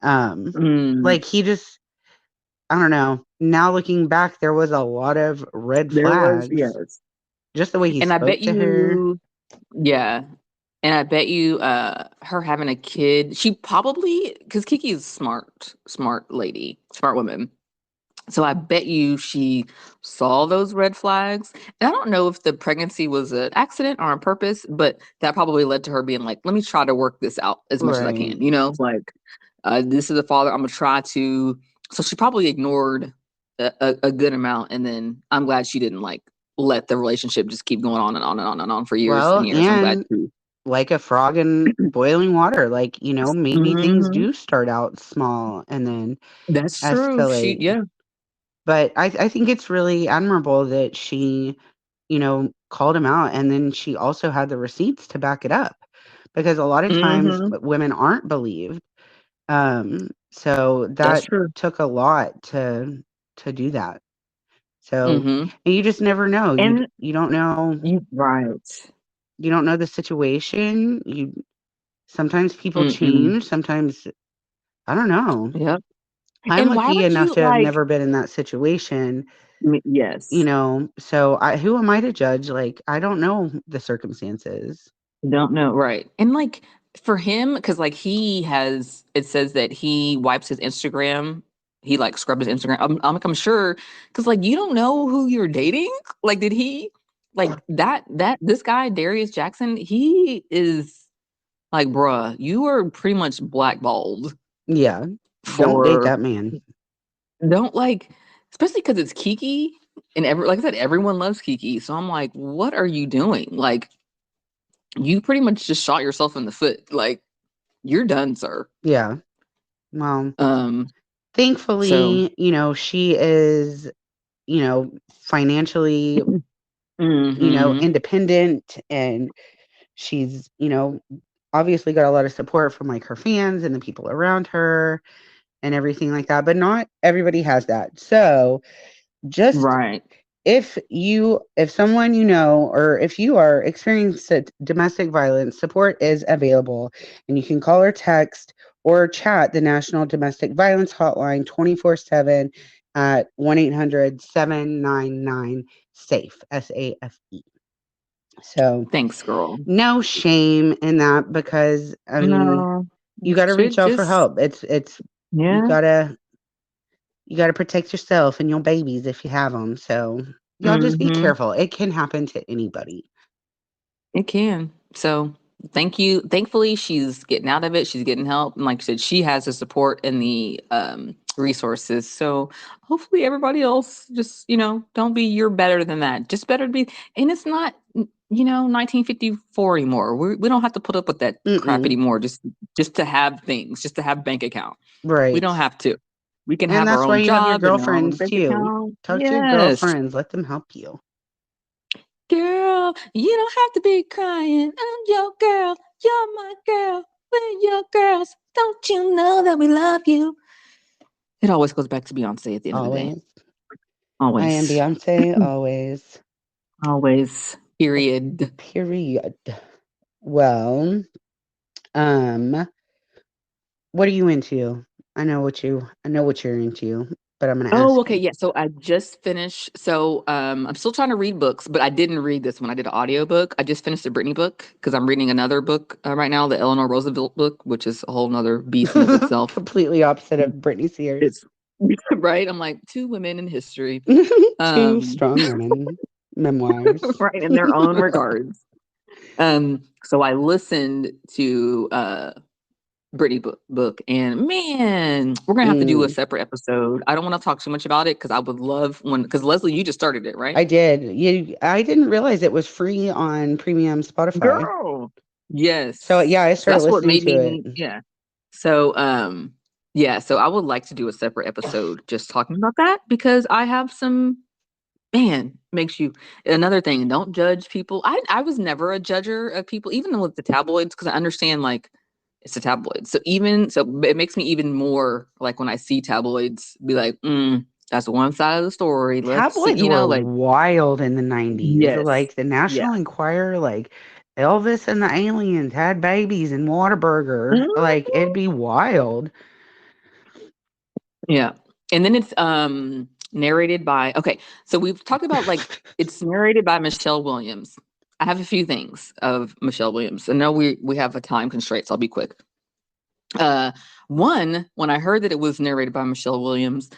um Mm. like he just, I don't know, now looking back, there was a lot of red There was, flags, yes. just the way he And I spoke bet to her. you, yeah. And I bet you, her having a kid, she probably, because Kiki is smart lady, smart woman. So I bet you she saw those red flags. And I don't know if the pregnancy was an accident or on purpose, but that probably led to her being like, let me try to work this out as much as I Right. can. Like, this is the father. I'm going to try to. So she probably ignored a good amount. And then I'm glad she didn't like let the relationship just keep going on and on and on and on for years and Well, years. I'm glad and too. like a frog in boiling water, like, maybe things Hmm. do start out small and then That's true. She, escalate. yeah. But I think it's really admirable that she, called him out, and then she also had the receipts to back it up, because a lot of times Hmm. women aren't believed. So That's that true. took a lot to do that. So, Hmm. and you just never know. And You don't know. you, right. You don't know the situation. Sometimes people Mm-mm. change. Sometimes I don't know. Yep. I'm And why lucky would enough you to have like, never been in that situation, yes, so who am I to judge? Like, I don't know the circumstances. don't know, right. And like for him, because like it says that he wipes his Instagram. he like scrubbed his Instagram. I'm sure because like you don't know who you're dating. Like, did he like that this guy Darius Jackson? He is like, bruh, you are pretty much blackballed Yeah. Don't date for that man. don't like, especially because it's Keke and like I said, everyone loves Keke. So I'm like, what are you doing? Like, you pretty much just shot yourself in the foot. Like, you're done, sir. Yeah. Well, Um. So. thankfully, she is, financially, Mm-hmm. independent, and she's, obviously got a lot of support from like her fans and the people around her and everything like that. But not everybody has that. So just Right. if someone or if you are experiencing domestic violence, support is available, and you can call or text or chat the National Domestic Violence Hotline 24/7 at 1-800-799-SAFE, SAFE. So Thanks, girl. no shame in that, because I mean, No, you you got to reach should out for just, help. It's you yeah. gotta you got to protect yourself and your babies if you have them. So y'all just be Mm-hmm. careful. It can happen to anybody. It can. So thank you. Thankfully, she's getting out of it. She's getting help. And like I said, she has the support and the resources. So hopefully everybody else just, don't be you're better than that. Just better to be. And it's not, 1954 anymore. We don't have to put up with that crap Mm-mm. anymore. Just to have things, just to have bank account. We Right. don't have to. We can And have our that's why own you have your job and our own girlfriends bank too. account. Talk to your Yes. girlfriends. Let them help you. Girl, you don't have to be crying. I'm your girl. You're my girl. We're your girls. Don't you know that we love you? It always goes back to Beyonce at the end of the day. Always. I am Always. Beyonce. Always. Always. Period. Period. Well, um, what are you into? I know what you're into, but I'm gonna Oh, ask okay. you. Yeah. So I just finished. So I'm still trying to read books, but I didn't read this one. I did an audio book. I just finished the Britney book because I'm reading another book right now, the Eleanor Roosevelt book, which is a whole nother beast in of itself. Completely opposite of Britney Spears. It's right. I'm like two women in history. Two Um, strong women memoirs. right, in their own regards. So I listened to Brittany book, and man, we're gonna have to do a Mm, separate episode. I don't want to talk too much about it because I would love because Leslie, you just started it, right? I did. I didn't realize it was free on premium Spotify. Girl. So yeah, Yes. I So started that's what listening made to it. me, yeah. So yeah, so I would like to do a separate episode just talking about that because I have some man makes you another thing. Don't judge people. I was never a judger of people, even with the tabloids, because I understand like it's a tabloid. So it makes me even more like when I see tabloids, be like, that's one side of the story. Let's see, Tabloids were like wild in the 90s. yes, Like the yeah, National Enquirer, like Elvis and the aliens had babies in Whataburger. Like Mhm. it'd be wild. Yeah. And then it's narrated by okay. So we've talked about like it's narrated by Michelle Williams. I have a few things of Michelle Williams. I know we have a time constraint, so I'll be quick. Uh, one, when I heard that it was narrated by Michelle Williams,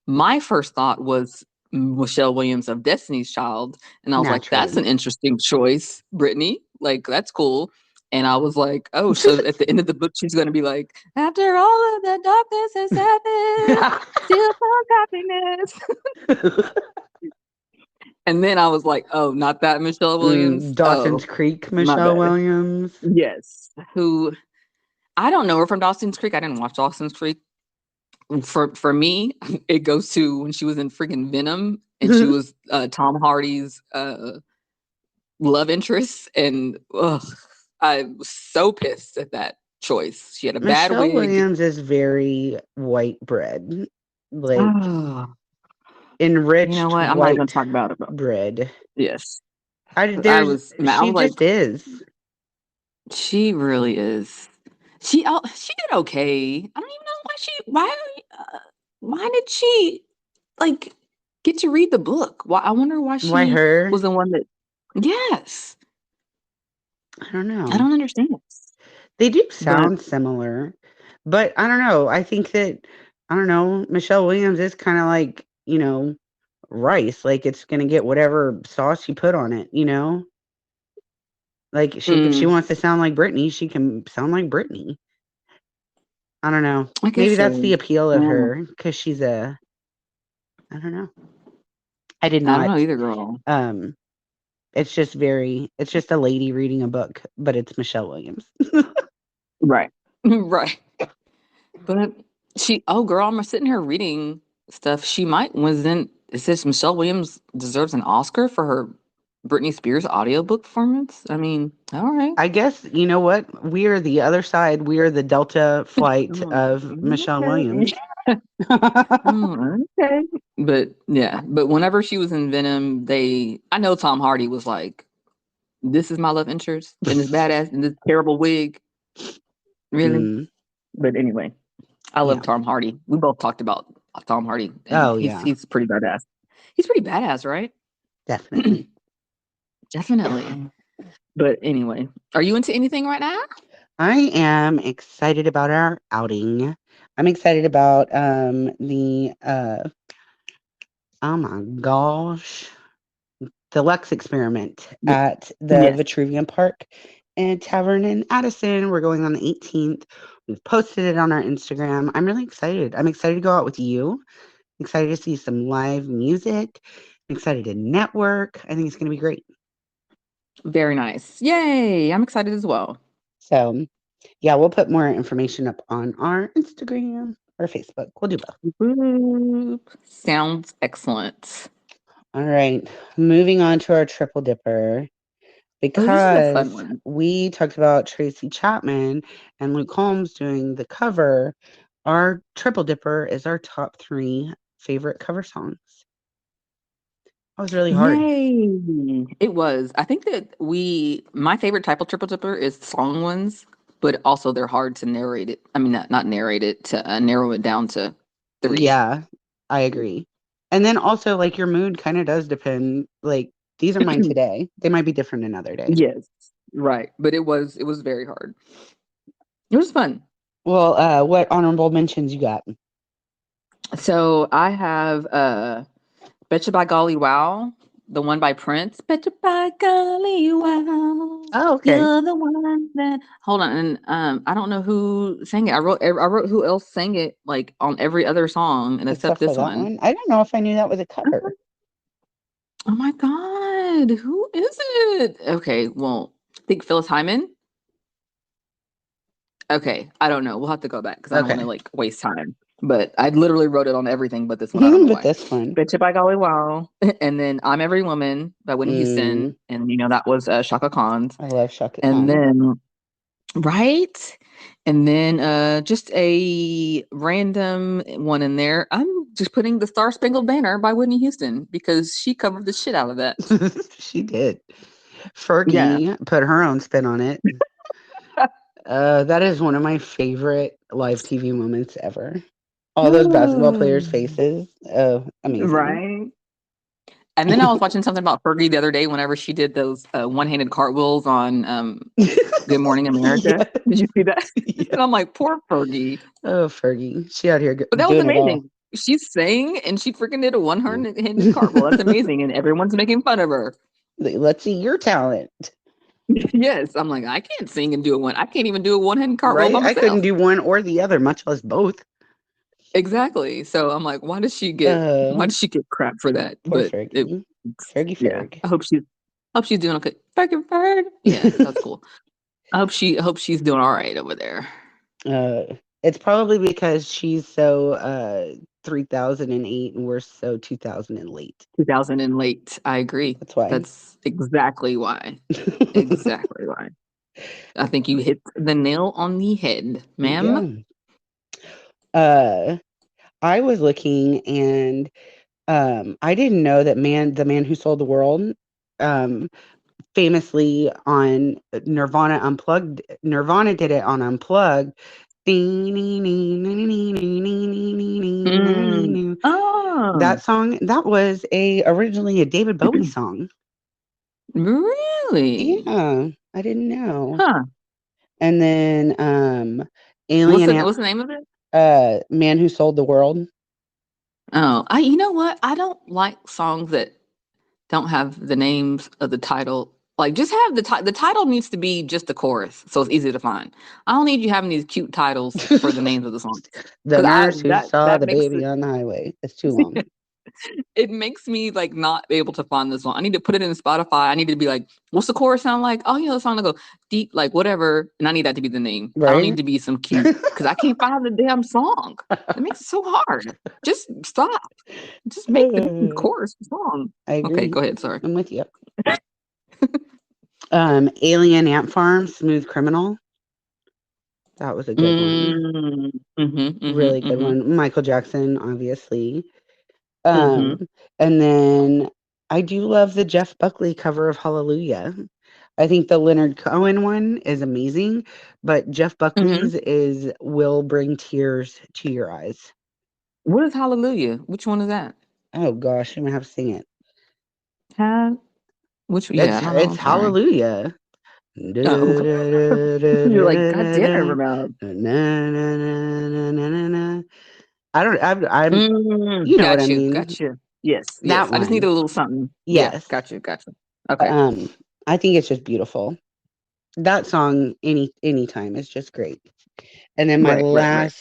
my first thought was Michelle Williams of Destiny's Child, and I was like, "That's Naturally. an interesting choice, Brittany. Like, that's cool." And I was like, "Oh, so at the end of the book, she's going to be like, after all of the darkness has happened, still found happiness." And then I was like, "Oh, not that Michelle Williams. Dawson's Oh, Creek, my Michelle bad. Williams. Yes, who I don't know her from Dawson's Creek. I didn't watch Dawson's Creek. For me, it goes to when she was in freaking Venom and she was Tom Hardy's love interest, and I was so pissed at that choice. She had a bad Michelle wig. Williams is very white bread, like Oh, you know enriched what? I'm not even gonna white talk about it. But bread. yes, I She was like, just is. she really is. She did okay. I don't even know why did she like get to read the book? Why I wonder why Why she her? was the one that yes. I don't I know. don't understand. They do But sound similar, but I don't know. I think that I don't know. Michelle Williams is kind of like, rice. Like it's gonna get whatever sauce you put on it. Like if she Mm, wants to sound like Britney, she can sound like Britney. I don't know. I guess Maybe that's so. the appeal of Mm, her because she's a. I don't know. I did I don't know not. either, girl. Um, it's just a lady reading a book, but it's Michelle Williams. Right. Right. But oh, girl, I'm sitting here reading stuff. She might wasn't. It says Michelle Williams deserves an Oscar for her Britney Spears audiobook performance. I mean, all right. I guess you know what? We are the other side. We are the Delta flight of Michelle Okay. Williams. Okay. But yeah, but whenever she was in Venom, I know Tom Hardy was like, "This is my love interest in this badass in this terrible wig." Really? Mm, But anyway, I love yeah. Tom Hardy. We both talked about Tom Hardy, and Oh he's yeah. he's pretty badass. He's pretty badass, right? Definitely. Definitely. But anyway, are you into anything right now? I am excited about our outing. I'm excited about the oh my gosh, the Lux experiment Y- at the Yes, Vitruvian Park and Tavern in Addison. We're going on the 18th. We've posted it on our Instagram. I'm really excited. I'm excited to go out with you. I'm excited to see some live music. I'm excited to network. I think it's going to be great. very nice. Yay! I'm excited as well. So, yeah, we'll put more information up on our Instagram or Facebook. We'll do both. Boop. Sounds excellent. All right. Moving on to our triple dipper. Oh, this is a fun Because one. we talked about Tracy Chapman and Luke Holmes doing the cover, our triple dipper is our top 3 favorite cover songs. That was really hard. Yay! It was. I think that my favorite type of triple dipper is song ones, but also they're hard to narrate it. I mean, not narrate it, to narrow it down to 3. Yeah, I agree. And then also, like, your mood kind of does depend. Like, these are mine today. They might be different another day. Yes, right. But it was very hard. It was fun. Well, what honorable mentions you got? So I have Betcha by Golly Wow, the one by Prince. Betcha by Golly Wow. Oh, okay. You're the one that hold on, and I don't know who sang it. I wrote who else sang it like on every other song and except Except for this that one. one. I don't know if I knew that was a cover. Oh my god, who is it? Okay, well, I think Phyllis Hyman. Okay, I don't know. We'll have to go back because I don't want to Okay. like waste time. But I literally wrote it on everything but this one. I don't know But why. this one. Betcha by Golly Wow. And then I'm Every Woman by Whitney Mm, Houston. And that was Shaka Khan's. I love Shaka And Khan. then right. And then just a random one in there. I'm just putting the Star Spangled Banner by Whitney Houston because she covered the shit out of that. She did. Yeah. Fergie put her own spin on it. That is one of my favorite live TV moments ever. All those basketball players' faces. Oh, amazing. Right. And then I was watching something about Fergie the other day whenever she did those one-handed cartwheels on Good Morning America. Yes. Did you see that? Yes. And I'm like, poor Fergie. Oh, Fergie. She out here But that was doing it all. amazing. She sang and she freaking did a one-handed cartwheel. That's amazing. And everyone's making fun of her. Let's see your talent. Yes. I'm like, I can't sing and do a one. I can't even do a one-handed cartwheel by Right? I couldn't myself. do one or the other, much less both. Exactly. So I'm like, why Uh, does she get crap for that? Poor But Fergie. Fergie yeah. Ferg. I hope she's doing okay. Fergie. Yeah, that's cool. I hope she's doing all right over there. Uh, it's probably because she's so 3008 and we're so 2000 and late. 2000 and late. I agree. That's why. That's exactly why. Exactly why. I think you hit the nail on the head, ma'am. Yeah. Uh, I was looking and I didn't know that the man who sold the world, um, famously on Nirvana Unplugged. Nirvana did it on Unplugged. Mm. Oh, That song, that was originally a David Bowie song. really? Yeah, I didn't know. Huh. And then What's Alien the Ant what's the name of it? Man Who Sold the World. Oh, you know what? I don't like songs that don't have the names of the title. Like, just have the title needs to be just the chorus, so it's easy to find. I don't need you having these cute titles for the names of the songs The because I Nurse Who that Saw that the makes Baby on the Highway. It's too long. it makes me like not able to find the song. I need to put it in Spotify. I need to be like, what's the chorus sound like? Oh, the song to go deep, like whatever, and I need that to be the name. I don't need Right? to be some cute because I can't find the damn song. It makes it so hard. Just stop. Just make the damn I chorus the song. Okay, agree. go ahead. Sorry. I'm with you. Alien Ant Farm, Smooth Criminal. That was a good one. Mm, Really good one. Michael Jackson, obviously. mm-hmm. And then I do love the Jeff Buckley cover of Hallelujah. I think the Leonard Cohen one is amazing, but Jeff Mm-hmm. Buckley's is Will Bring Tears to Your Eyes. What is Hallelujah? Which one is that? Oh gosh, I'm gonna have to sing it. Which? Yeah, I don't know. It's I'm sorry. Hallelujah. Oh, you're like, God damn it, Ramel. I'm you know what I Got you. mean. Got you. Yes, That yes. I just need one. a little something. Yeah, Yes. got you. Got you. Okay. Um, I think it's just beautiful. That song anytime is just great. And then Right, right, right.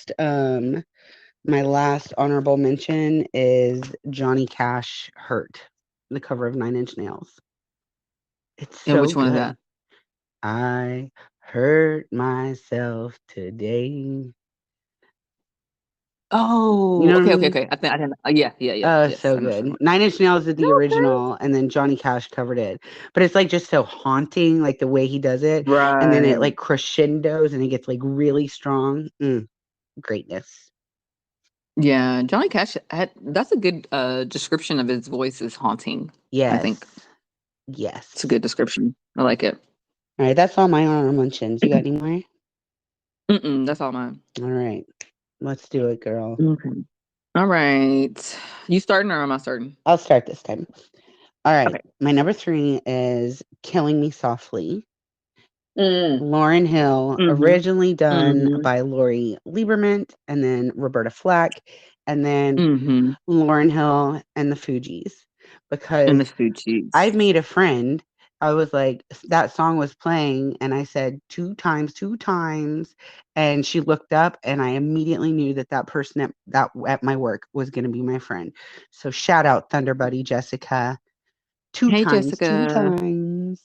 my last honorable mention is Johnny Cash Hurt, the cover of Nine Inch Nails. It's And so which one is good. that? I hurt myself today. You Oh, know what I okay, okay, mean? okay. I think I didn't. Yeah, yeah, yeah. Oh, Yes, so I understand good. what. Nine Inch Nails is the Okay. original, and then Johnny Cash covered it. But it's like just so haunting, like the way he does it, and then it Right. like crescendos and it gets like really strong. Greatness. Yeah, Johnny Cash that's a good description of his voice is haunting. I Yes. think it's a Yes. good description. I like it. All right, that's all my honorable mentions. You got any more? That's all mine. All right, let's do it, girl. Okay. All right. You starting or am I starting? I'll start this time. All right, Okay. my number 3 is Killing Me Softly. Mm. Lauren Hill, Mm-hmm. originally done Mm-hmm. by Lori Lieberman and then Roberta Flack, and then Mm-hmm. Lauren Hill and the Fugees. And the Because food cheese. I've made a friend. I was like, that song was playing, and I said two times, and she looked up, and I immediately knew that that person at my work was going to be my friend. So shout out Thunder Buddy Jessica, Hey, two Jessica. times.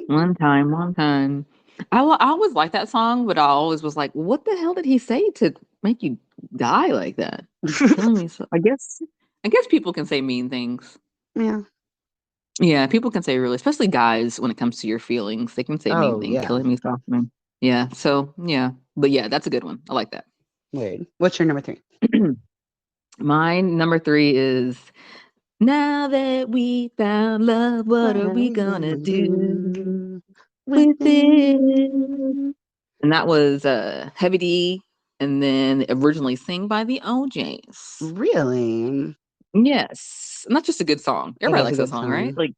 One time, one time. I always liked that song, but I always was like, what the hell did he say to make you die like that? Killing me. So I guess people can say mean things. Yeah. Yeah, people can say really, especially guys when it comes to your feelings. They can say mean Oh things. yeah. Killing me softly. Yeah. So yeah. But yeah, that's a good one. I like that. Weird. What's your number 3? My number three is now that we found love, what What are are we we gonna gonna do do with with it? it? And that was Heavy D, and then originally sing by the OJs. Really? Yes, and that's just a good song. It Everybody is a likes that good song, right? song. Like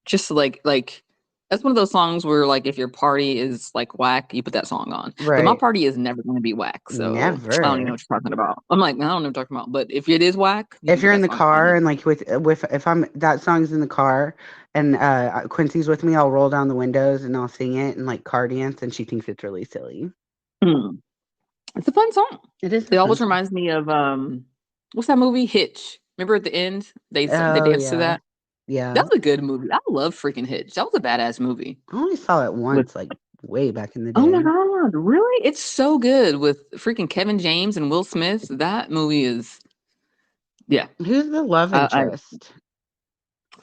just like that's one of those songs where like if your party is like whack, you put that song on. But my Right. party is never going to be whack, so I don't even know Never. what you're talking about. I'm like, I don't know what you're talking about. But if it is whack, you can If put you're in that the song on. car and like with if I'm that song's in the car and Quincy's with me, I'll roll down the windows and I'll sing it and like car dance and she thinks it's really silly. Hmm. It's a fun song. It is a It fun always song. reminds me of what's that movie Hitch? Remember at the end they Oh dance to yeah. that. Yeah. That was a good movie. I love freaking Hitch. That was a badass movie. I only saw it With once, like way back in the oh my day. god, really? It's so good with freaking Kevin James and Will Smith. That movie is yeah. Who's the love I interest?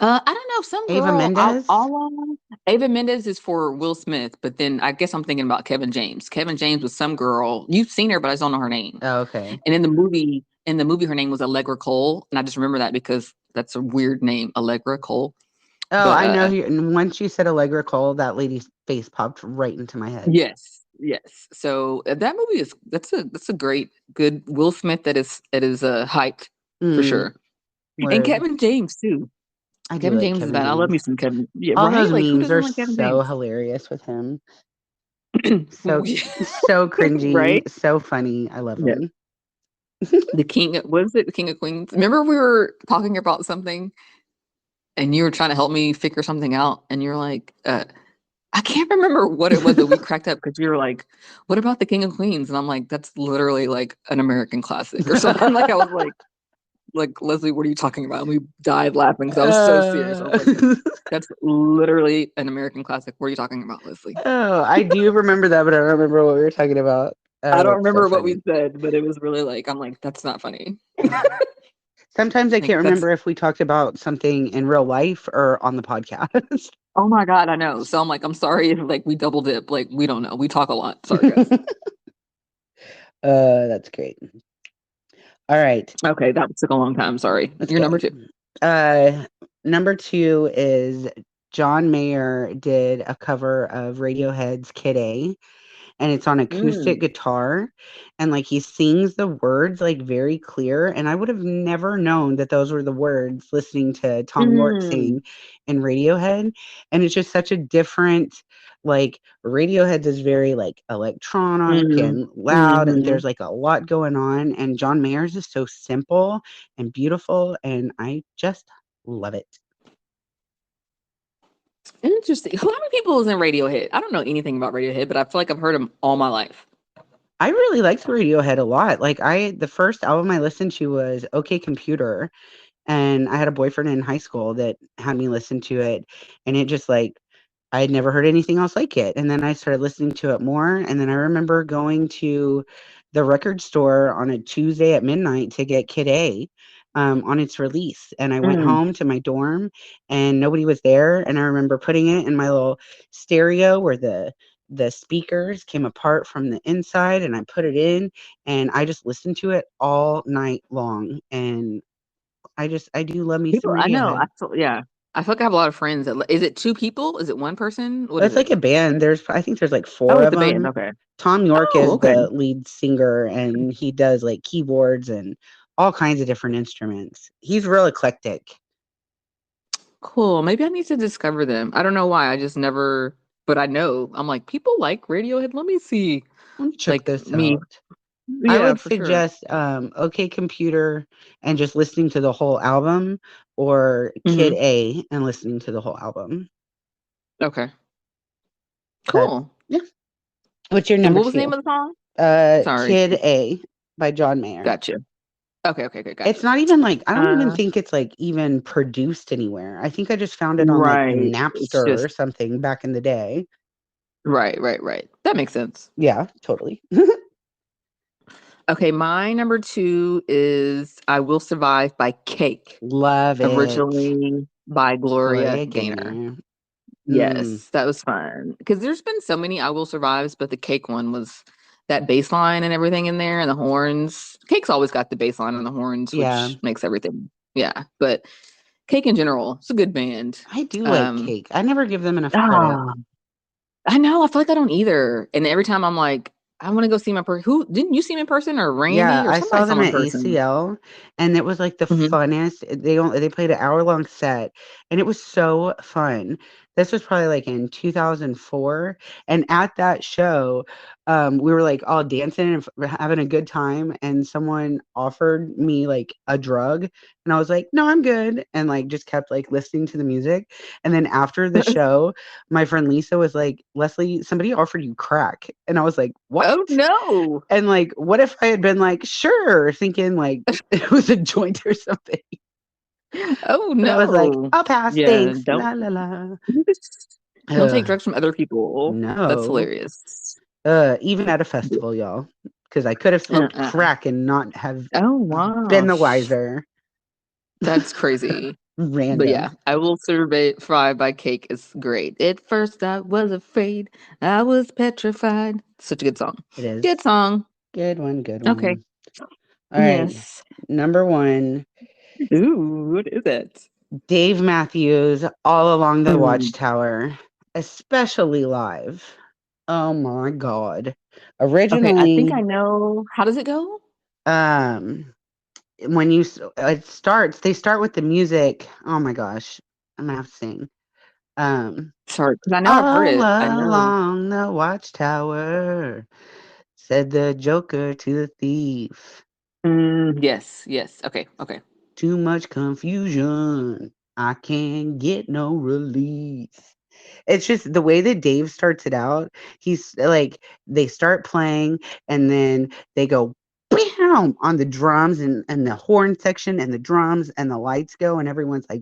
I don't know. Some Ava girl, Mendez? Ava Mendez is for Will Smith, but then I guess I'm thinking about Kevin James. Kevin James was some girl. You've seen her, but I just don't know her name. Oh, okay. And in the movie, her name was Allegra Cole, and I just remember that because that's a weird name, Allegra Cole. Oh, But I know who. And once you said Allegra Cole, that lady's face popped right into my head. yes, yes. So that movie is that's a great good Will Smith that is hyped for Mm, sure, and word. Kevin James too. I do Kevin like James is Kevin bad. I love James. me some Kevin. Yeah, All right. those Like who memes doesn't are like Kevin so James? hilarious with him. So so cringy, Right? so funny. I love Yeah. them. The king, what is it? The king of queens. Remember we were talking about something and you were trying to help me figure something out, and you're like, I can't remember what it was, but we cracked up because you were like, "What about the King of Queens?" And I'm like, "That's literally like an American classic or something." Like I was like Leslie, what are you talking about? And we died laughing because I was so serious. I was like, "That's literally an American classic. What are you talking about, Leslie?" Oh, I do remember that, but I don't remember what we were talking about. I Oh, don't that's so remember what we funny. said, but it was really like, I'm like, "That's not funny." Sometimes I can't Like that's remember if we talked about something in real life or on the podcast. oh my God, I know. So I'm like, I'm sorry if like we double dip. Like we don't know. We talk a lot. Sorry, guys. That's great. All right. Okay, that took a long time. Sorry. That's You're number good. two. Number two is John Mayer did a cover of Radiohead's Kid A, and it's on acoustic Mm, guitar, and like he sings the words like very clear, and I would have never known that those were the words listening to Tom York mm, sing in Radiohead. And it's just such a different, like, Radiohead is very like electronic mm, and loud, and mm-hmm. there's like a lot going on, and John Mayer's is so simple and beautiful, and I just love it. Interesting. How many people is in Radiohead? I don't know anything about Radiohead, but I feel like I've heard them all my life. I really liked Radiohead a lot. Like, the first album I listened to was OK Computer, and I had a boyfriend in high school that had me listen to it, and it just, like, I had never heard anything else like it, and then I started listening to it more, and then I remember going to the record store on a Tuesday at midnight to get Kid A, on its release, and I went Mm. home to my dorm, and nobody was there, and I remember putting it in my little stereo where the speakers came apart from the inside, and I put it in, and I just listened to it all night long, and I do love me some People, I know. Radiohead. Yeah. I feel like I have a lot of friends that is it two people? Is it one person? What is It's it? like a band. I think there's like Oh, four it's of a band. them. Okay. Tom York Oh, is okay. the lead singer, and he does like keyboards and all kinds of different instruments. He's real eclectic. Cool. Maybe I need to discover them. I don't know why. I just never, but I know. I'm like, people like Radiohead. Let me see. Let me check Like this me. out. I Yeah, would for sure. suggest OK Computer and just listening to the whole album, or Kid Hmm. A and listening to the whole album. Okay. But Cool. yeah. What's your And number what was the name two? of the song? Sorry. Kid A by John Mayer. Gotcha. Okay, okay, okay, It's gotcha. not even like, I don't even Uh, think it's like even produced anywhere. I think I just found it on like right. It's Napster or just something back in the day. right, right, right. That makes sense. Yeah, totally. Okay, my number two is I Will Survive by Cake, Love it. originally by Gloria Gloria Gaynor. Gaynor. Mm, Yes, that was fun. Because there's been so many I Will Survives, but the Cake one was that bass line and everything in there and the horns. Cake's always got the bass line and the horns, yeah, which makes everything. Yeah. But Cake in general, it's a good band. I do like Um, Cake. I never give them enough credit. ah, I know. I feel like I don't either. And every time I'm like, I want to go see my person. Who didn't you see him in person or Yeah, Randy or I somebody saw saw them him in at person? ACL, and it was like the Hmm. funnest. They played an hour-long set, and it was so fun. This was probably like in 2004, and at that show, we were like all dancing and having a good time, and someone offered me like a drug, and I was like, "No, I'm good," and like just kept like listening to the music. And then after the show, my friend Lisa was like, "Leslie, somebody offered you crack," and I was like, "What?" Oh no. And like, what if I had been like, sure, thinking like it was a joint or something? Oh But I was like, no. I'll pass, Yeah, thanks. don't La la la. don't take Ugh, drugs from other people. That's no. hilarious. Even at a festival, y'all. Because I could have smoked Uh-uh. crack and not have Oh been the gosh. wiser. That's crazy. But Random. yeah, I will survive by Cake is great. At first I was afraid. I was petrified. Such a good song. It is. Good song. Good one, good Okay. one. All right. Yes. Number one, Ooh, what is it? Dave Matthews, All Along the Mm. Watchtower, especially live. Oh my God. Okay, I think I Originally, know. How does it go? um, when it starts, they start with the music. Oh my gosh. I'm gonna have to sing. Um, Sorry, because I know I've heard All it. I know. along the watchtower, said the Joker to the thief. Yes, yes. Okay, okay. Too much confusion. I can't get no relief. It's just the way that Dave starts it out. He's like, they start playing and then they go bam on the drums and the horn section and the drums and the lights go and everyone's like,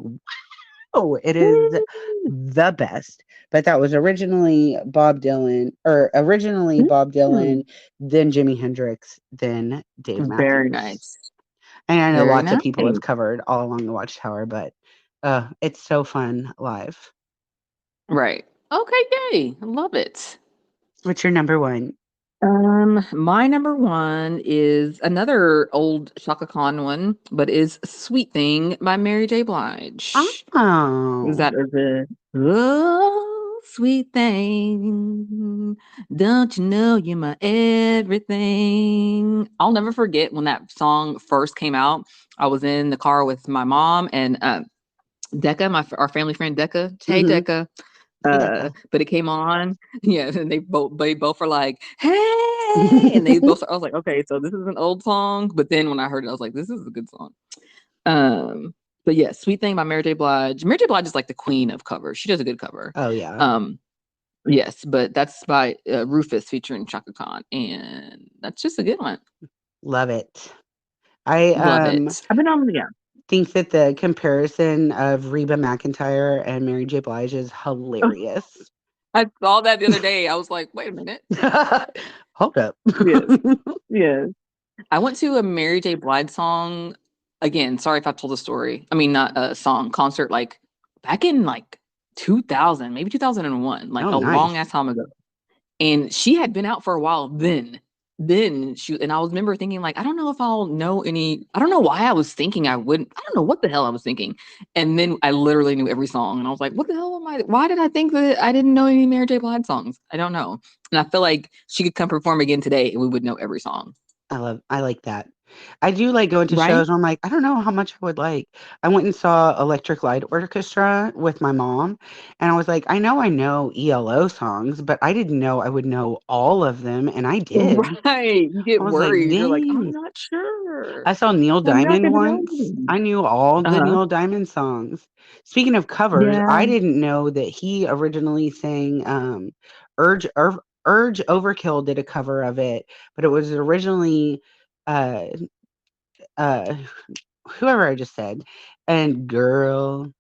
oh, it is Woo! the best. But that was originally Bob Mm. Dylan, then Jimi Hendrix, then Dave Very Matthews. nice. And I know Very lots of nice. people have covered All Along the Watchtower, but it's so fun live. Right. Okay, yay. I love it. What's your number one? My number one is another old Shaka Khan one, but is Sweet Thing by Mary J. Blige. Oh, That is it. Oh, sweet thing. Don't you know you're my everything? I'll never forget when that song first came out. I was in the car with my mom and Decca, our family friend Decca. Hey, mm-hmm. Decca. Hey, Deca. But it came on, yeah, and they both were like, "Hey!" And they both. I was like, "Okay, so this is an old song." But then when I heard it, I was like, "This is a good song." Um, but yeah, "Sweet Thing" by Mary J. Blige. Mary J. Blige is like the queen of covers. She does a good cover. Oh yeah, Um, yes, but that's by Rufus featuring Chaka Khan, and that's just a good one. love it. I Love it. I've been on, yeah. think that the comparison of Reba McEntire and Mary J. Blige is hilarious. I saw that the other day. I was like, wait a minute. Hold up. Yes, yes. I went to a Mary J. Blige song again. Sorry if I told the story. I mean, not a song concert, like back in like 2000, maybe 2001, like Oh, a long nice. ass time ago. And she had been out for a while then. Then she and I was remember thinking like I don't know if I'll know any. I don't know why I was thinking I wouldn't. I don't know what the hell I was thinking. And then I literally knew every song, and I was like, "What the hell am I? Why did I think that I didn't know any Mary J. Blige songs? I don't know." And I feel like she could come perform again today, and we would know every song. I like that. I do like going to Right? shows where I'm like, I don't know how much I would like. I went and saw Electric Light Orchestra with my mom, and I was like, I know ELO songs, but I didn't know I would know all of them, and I did. Right. You I get was like, worried. You're like, I'm dang. not sure. I saw Neil I'm not Diamond gonna know once. them. I knew all the Uh-huh. Neil Diamond songs. Speaking of covers, Yeah. I didn't know that he originally sang Urge Overkill did a cover of it, but it was originally uh uh whoever I just said. And girl,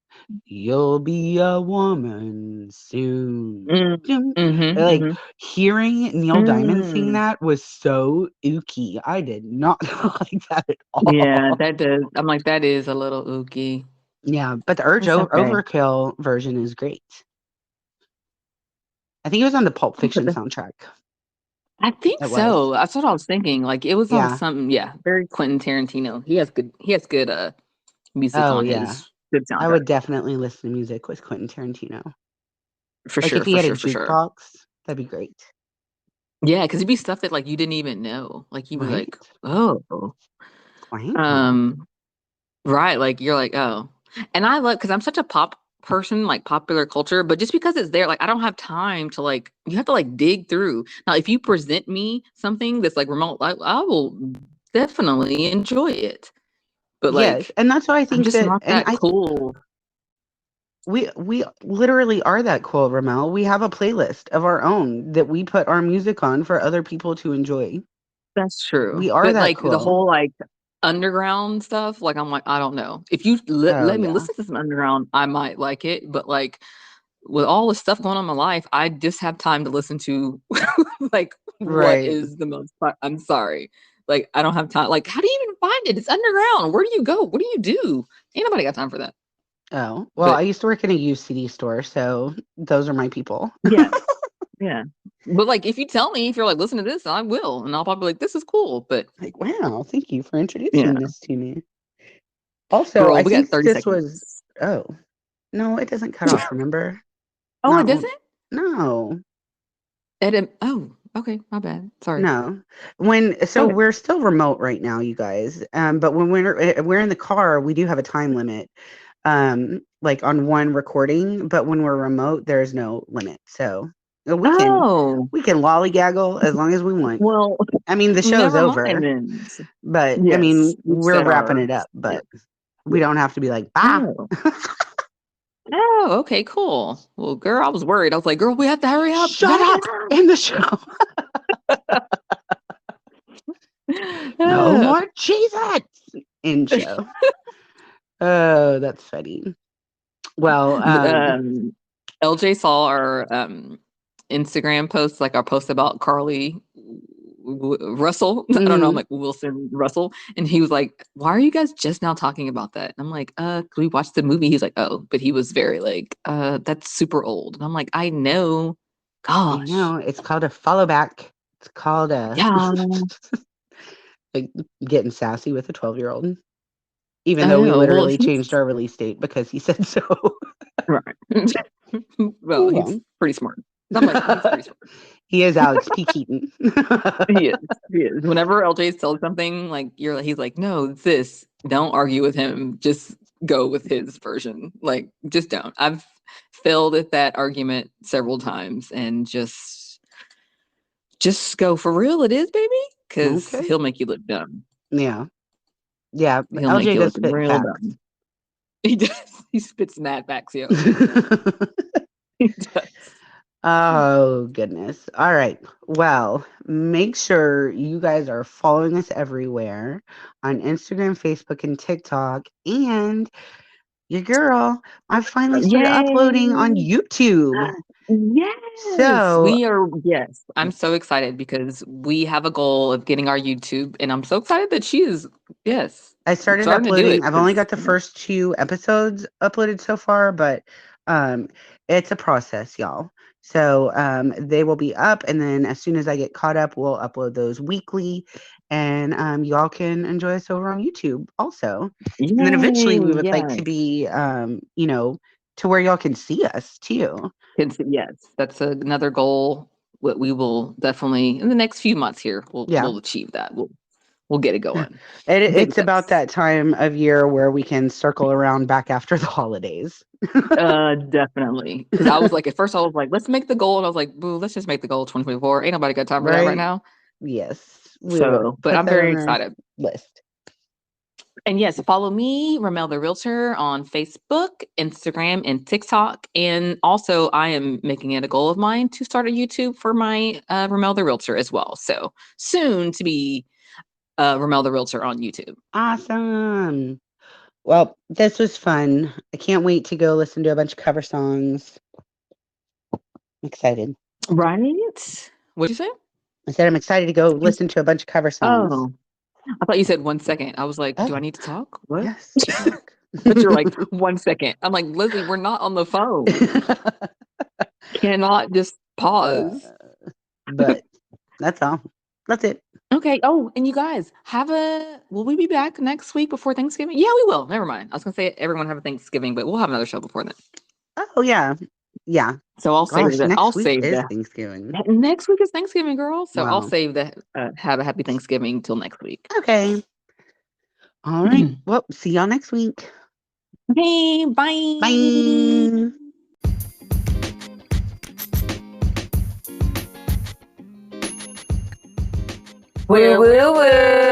you'll be a woman soon. Mm, Dun. mm-hmm, Like mm-hmm. hearing Neil Diamond sing Mm. that was so ooky. I did not like that at Yeah, all. that does. I'm like, that is a little ooky. Yeah, but the Urge It's okay. Overkill version is great. I think it was on the Pulp But Fiction soundtrack. I think It was. so. That's what I was thinking. Like it was on Yeah. something, yeah, very Quentin Tarantino. He has good music Oh on yeah. his good I soundtrack. would definitely listen to music with Quentin Tarantino. For Like if sure, he for had a sure, for sure. jukebox, that'd be great. Yeah, because it'd be stuff that like you didn't even know. Like you'd be Right? like, oh. Wow. Um, right, like you're like, oh. And I love because I'm such a pop person, like popular culture, but just because it's there, like I don't have time to like you have to like dig through. Now, if you present me something that's like remote, I will definitely enjoy it. But Yes, like and that's why I I'm think just that, not and that cool. we literally are that cool, Ramel. We have a playlist of our own that we put our music on for other people to enjoy. That's true. We are But that like the cool. whole like underground stuff, like I'm like, I don't know. If you Oh let me yeah. listen to some underground, I might like it. But like with all the stuff going on in my life, I just have time to listen to like what Right. is the most I'm sorry. Like I don't have time. Like, how do you even find it? It's underground. Where do you go? What do you do? Ain't nobody got time for that. Oh, well, I But used to work in a used CD store, so those are my people. yeah, yeah. But like if you tell me if you're like, listen to this, I will. And I'll probably be like, this is cool. But Like, wow, thank you for yeah. introducing this to me. Also, Girl, I we got think 30 this was, seconds. oh, no, it doesn't cut off, remember? Oh, it Not, doesn't? no, Oh, okay, my bad. Sorry. no. So Okay. we're still remote right now, you guys. But when we're in the car, we do have a time limit, like on one recording, but when we're remote, there's no limit. So We can Oh, lollygaggle as long as we want. well, I mean, the show's never mind over, then. but I Yes, mean, we've we're said wrapping our. it up, Yeah. but we don't have to be like, bye. Oh. Oh, okay, cool. Well, girl, I was worried. I was like, girl, we have to hurry up. Shut Gotta up in the show. No get. more Cheez-Its in show. Oh, that's funny. Well, LJ saw our Instagram post, like our post about Carly Russell. I don't know. I'm like Wilson Russell, and he was like, "Why are you guys just now talking about that?" And I'm like, we watched the movie." He's like, "Oh," but he was very like, "That's super old." And I'm like, "I know, I gosh, know it's called a follow back. It's called a yeah, like getting sassy with a 12-year-old, even I though we know." Well, literally changed our release date because he said so. right. Well, Oh, he's well. pretty smart. I'm like, he's pretty smart. He is Alex P. Keaton. He is. He is. Whenever LJ tells something, like he's like, no, it's this. Don't argue with him. Just go with his version. Like, just don't. I've failed at that argument several times, and just go for real. It is, baby, because Okay. he'll make you look dumb. Yeah. Yeah. He'll make LJ you does look spit real facts. dumb. He does. He spits mad facts, yo. He does. Oh, goodness. All right. Well, make sure you guys are following us everywhere on Instagram, Facebook, and TikTok. And your girl, I finally started uploading on Yay! YouTube. Yes, So we are. Yes, I'm so excited because we have a goal of getting our YouTube, and I'm so excited that she is, yes, I started starting to do uploading. it. I've only got the first 2 episodes uploaded so far, but um, it's a process, y'all. So they will be up, and then as soon as I get caught up, we'll upload those weekly, and y'all can enjoy us over on YouTube also. And then eventually, Yay! we would like Yes, to be, to where y'all can see us too. yes, that's another goal. What we will definitely in the next few months here, Yeah. we'll achieve that. We'll get it going. Big It's about steps. that time of year where we can circle around back after the holidays. Definitely. Because I was like, at first I was like, let's make the goal, and I was like, boo, let's just make the goal 2024. Ain't nobody got time for that right Right? now. Yes, we will So, but put I'm that very on our excited. list. And yes, follow me, Ramelle the Realtor, on Facebook, Instagram, and TikTok. And also, I am making it a goal of mine to start a YouTube for my Ramelle the Realtor as well. So soon to be Ramelle the Realtor on YouTube. Awesome. Well, this was fun. I can't wait to go listen to a bunch of cover songs. I'm excited. Right? What'd you say? I said I'm excited to go listen to a bunch of cover songs. Oh, I thought you said 1 second. I was like, do I Oh, need to talk? What? yes. Talk. But you're like 1 second. I'm like, Lizzie, we're not on the phone. Cannot just Uh, pause. but that's all. That's it. Okay. Oh, and you guys will we be back next week before Thanksgiving? Yeah, we will. Never mind. I was gonna say everyone have a Thanksgiving, but we'll have another show before then. Oh, yeah. Yeah. So I'll save Gosh, that. I'll next week save is that. Thanksgiving. Next week is Thanksgiving, girl. So I'll Wow. save that. Have a happy Thanksgiving till next week. Okay. All right. Well, see y'all next week. Okay, bye. Bye. Woo woo woo.